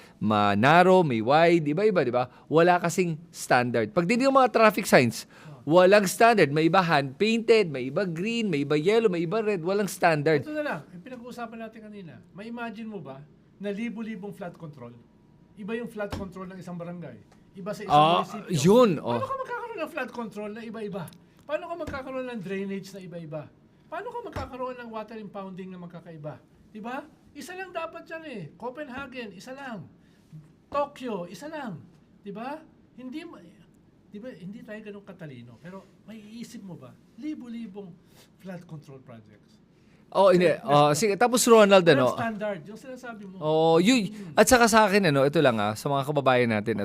Speaker 1: narrow, may wide, iba-iba, di ba? Wala kasing standard. Pag tingnan mo mga traffic signs, walang standard. May iba hand-painted, may iba green, may iba yellow, may iba red. Walang standard.
Speaker 2: Ito na lang, yung pinag-uusapan natin kanina. May imagine mo ba na libo-libong flood control? Iba yung flood control ng isang barangay. Iba sa isang munisipyo.
Speaker 1: Yun.
Speaker 2: Paano ka magkakaroon ng flood control na iba-iba? Paano ka magkakaroon ng drainage na iba-iba? Paano ka magkakaroon ng water impounding na magkakaiba? Diba? Isa lang dapat yan eh. Copenhagen, isa lang. Tokyo, isa lang. Diba? Hindi tayo ganun katalino. Pero may iisip mo ba? Libo-libong flood control projects.
Speaker 1: Hindi. Sige, tapos Ronald,
Speaker 2: Walang standard. Yung sinasabi mo.
Speaker 1: At saka sa akin, ito lang sa mga kababayan natin,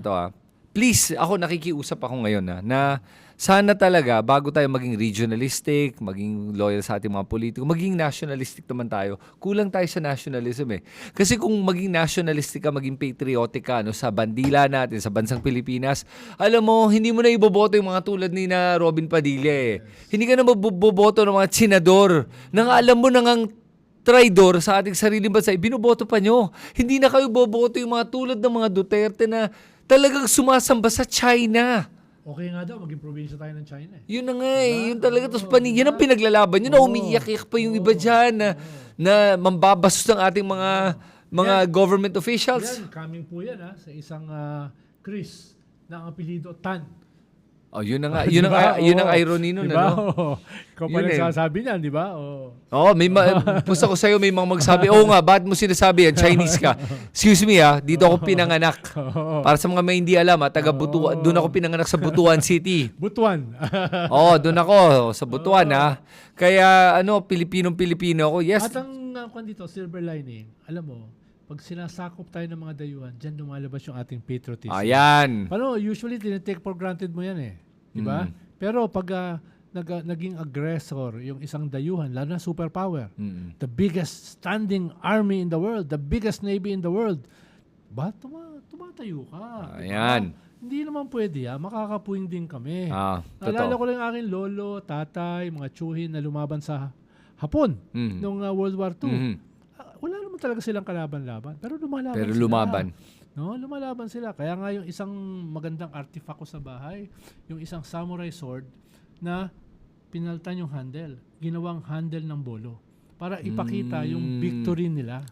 Speaker 1: please, ako nakikiusap ako ngayon na sana talaga, bago tayo maging regionalistic, maging loyal sa ating mga politiko, maging nationalistic naman tayo. Kulang tayo sa nationalism eh. Kasi kung maging nationalistic ka, maging patriotic ka sa bandila natin, sa bansang Pilipinas, alam mo, hindi mo na iboboto yung mga tulad ni na Robin Padilla eh. Hindi ka na maboboto ng mga senador nang alam mo nang traidor sa ating sariling bansa, binoboto pa nyo. Hindi na kayo boboto yung mga tulad ng mga Duterte na talagang sumasamba sa China.
Speaker 2: Okay nga daw, maging probinsya tayo ng China eh.
Speaker 1: Yun na nga yun talaga. Tapos yan ang pinaglalaban. Yun na umiiyak-iyak pa yung iba dyan na mambabastos ng ating mga government officials.
Speaker 2: Yan, coming po yan sa isang Chris na ang apelido Tan.
Speaker 1: Yun na nga. Yun ang irony nun.
Speaker 2: Diba? Ikaw pa
Speaker 1: Yun
Speaker 2: nagsasabi niyan, di ba?
Speaker 1: Pusta ko sa'yo, may mga magsabi, nga, ba't mo sinasabi yan? Chinese ka. Excuse me dito ako pinanganak. Para sa mga may hindi alam, taga Butuan, doon ako pinanganak sa Butuan City.
Speaker 2: Butuan.
Speaker 1: Doon ako, sa Butuan Kaya, Pilipinong-Pilipino ako. Yes.
Speaker 2: At ang dito, silver lining, alam mo, pag sinasakop tayo ng mga dayuhan, dyan lumalabas yung ating patriotism.
Speaker 1: Ayan.
Speaker 2: Usually, tinitake for granted mo yan eh. Diba? Pero pag naging aggressor yung isang dayuhan, lalo na superpower, the biggest standing army in the world, the biggest navy in the world, tumatayo ka.
Speaker 1: Ayan.
Speaker 2: Diba? Hindi naman pwede makakapuwing din kami.
Speaker 1: Totoo.
Speaker 2: Naalala ko lang yung aking lolo, tatay, mga tsuhin na lumaban sa Hapon noong World War II. Wala naman talaga silang kalaban-laban. Pero lumalaban sila. No, lumalaban sila. Kaya nga yung isang magandang artifact ko sa bahay, yung isang samurai sword na pinaltan yung handle. Ginawang handle ng bolo. Para ipakita yung victory nila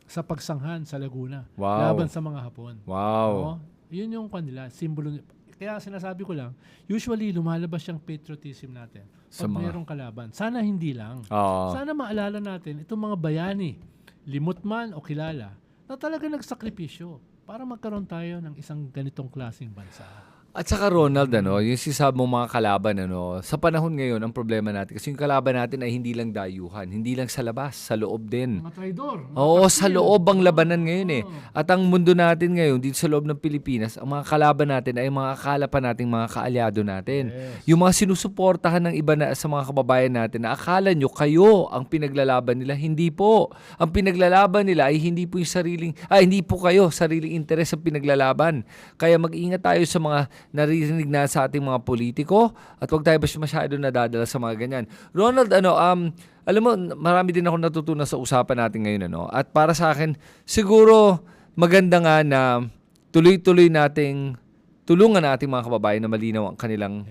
Speaker 2: sa pagsanghan sa Laguna.
Speaker 1: Wow.
Speaker 2: Laban sa mga Hapon.
Speaker 1: Wow.
Speaker 2: No? Yun yung kanila, simbolo. Kaya sinasabi ko lang, usually lumalabas yung patriotism natin pag mayroong kalaban. Sana hindi lang. Sana maalala natin itong mga bayani, limot man o kilala, na talaga nagsakripisyo para magkaroon tayo ng isang ganitong klaseng bansa.
Speaker 1: At saka Ronald, yung sisab mo mga kalaban, sa panahon ngayon, ang problema natin, kasi yung kalaban natin ay hindi lang dayuhan, hindi lang sa labas, sa loob din.
Speaker 2: Mga traidor.
Speaker 1: Sa loob ang labanan ngayon At ang mundo natin ngayon, dito sa loob ng Pilipinas, ang mga kalaban natin ay mga akala pa nating mga kaalyado natin.
Speaker 2: Yes.
Speaker 1: Yung mga sinusuportahan ng iba sa mga kababayan natin, na akala nyo kayo ang pinaglalaban nila, hindi po. Ang pinaglalaban nila ay hindi po hindi po kayo, sariling interes ang pinaglalaban. Kaya mag-ingat tayo sa mga naririnig na sa ating mga politiko at huwag tayo masyado nadadala sa mga ganyan. Ronald, alam mo, marami din ako natutunan sa usapan natin ngayon. At para sa akin, siguro maganda nga na tuloy-tuloy nating tulungan nating mga kababayan na malinaw ang kanilang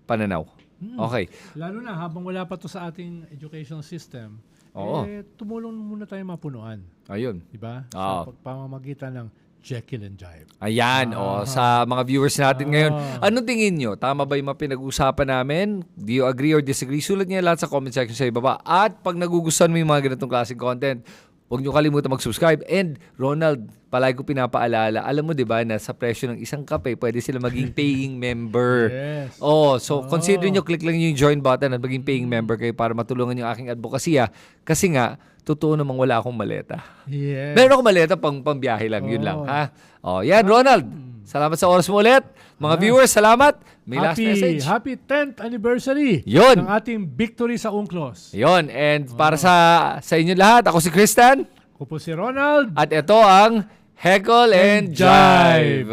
Speaker 1: pananaw. Okay.
Speaker 2: Lalo na habang wala pa to sa ating education system,
Speaker 1: Oo.
Speaker 2: tumulong muna tayo mapunuan.
Speaker 1: Ayun.
Speaker 2: Diba?
Speaker 1: Oo.
Speaker 2: Sa pamamagitan ng Jekyll and Jive.
Speaker 1: Ayan, sa mga viewers natin ngayon. Anong tingin nyo? Tama ba yung mga pinag-usapan namin? Do you agree or disagree? Sulat niyo lahat sa comment section sa ibaba. At pag nagugustuhan mo yung mga ganitong klaseng content, huwag nyo kalimutan mag-subscribe. And Ronald, palagi ko pinapaalala, alam mo 'di ba na sa presyo ng isang kape, pwede sila maging paying member.
Speaker 2: Yes.
Speaker 1: So consider nyo, click lang yung join button at maging paying member kayo para matulungan yung aking advokasya. Kasi nga, totoo namang wala akong maleta.
Speaker 2: Yes.
Speaker 1: Meron akong maleta pangbiyahe lang, yun lang, ha? Yan, Ronald. Salamat sa oras mo ulit. Mga viewers, salamat. May last message.
Speaker 2: Happy 10th anniversary
Speaker 1: Yun.
Speaker 2: ng ating victory sa UNCLOS.
Speaker 1: Yun, and para sa inyo lahat, ako si Christian.
Speaker 2: Ako po si Ronald.
Speaker 1: At ito ang Heckle and Jive.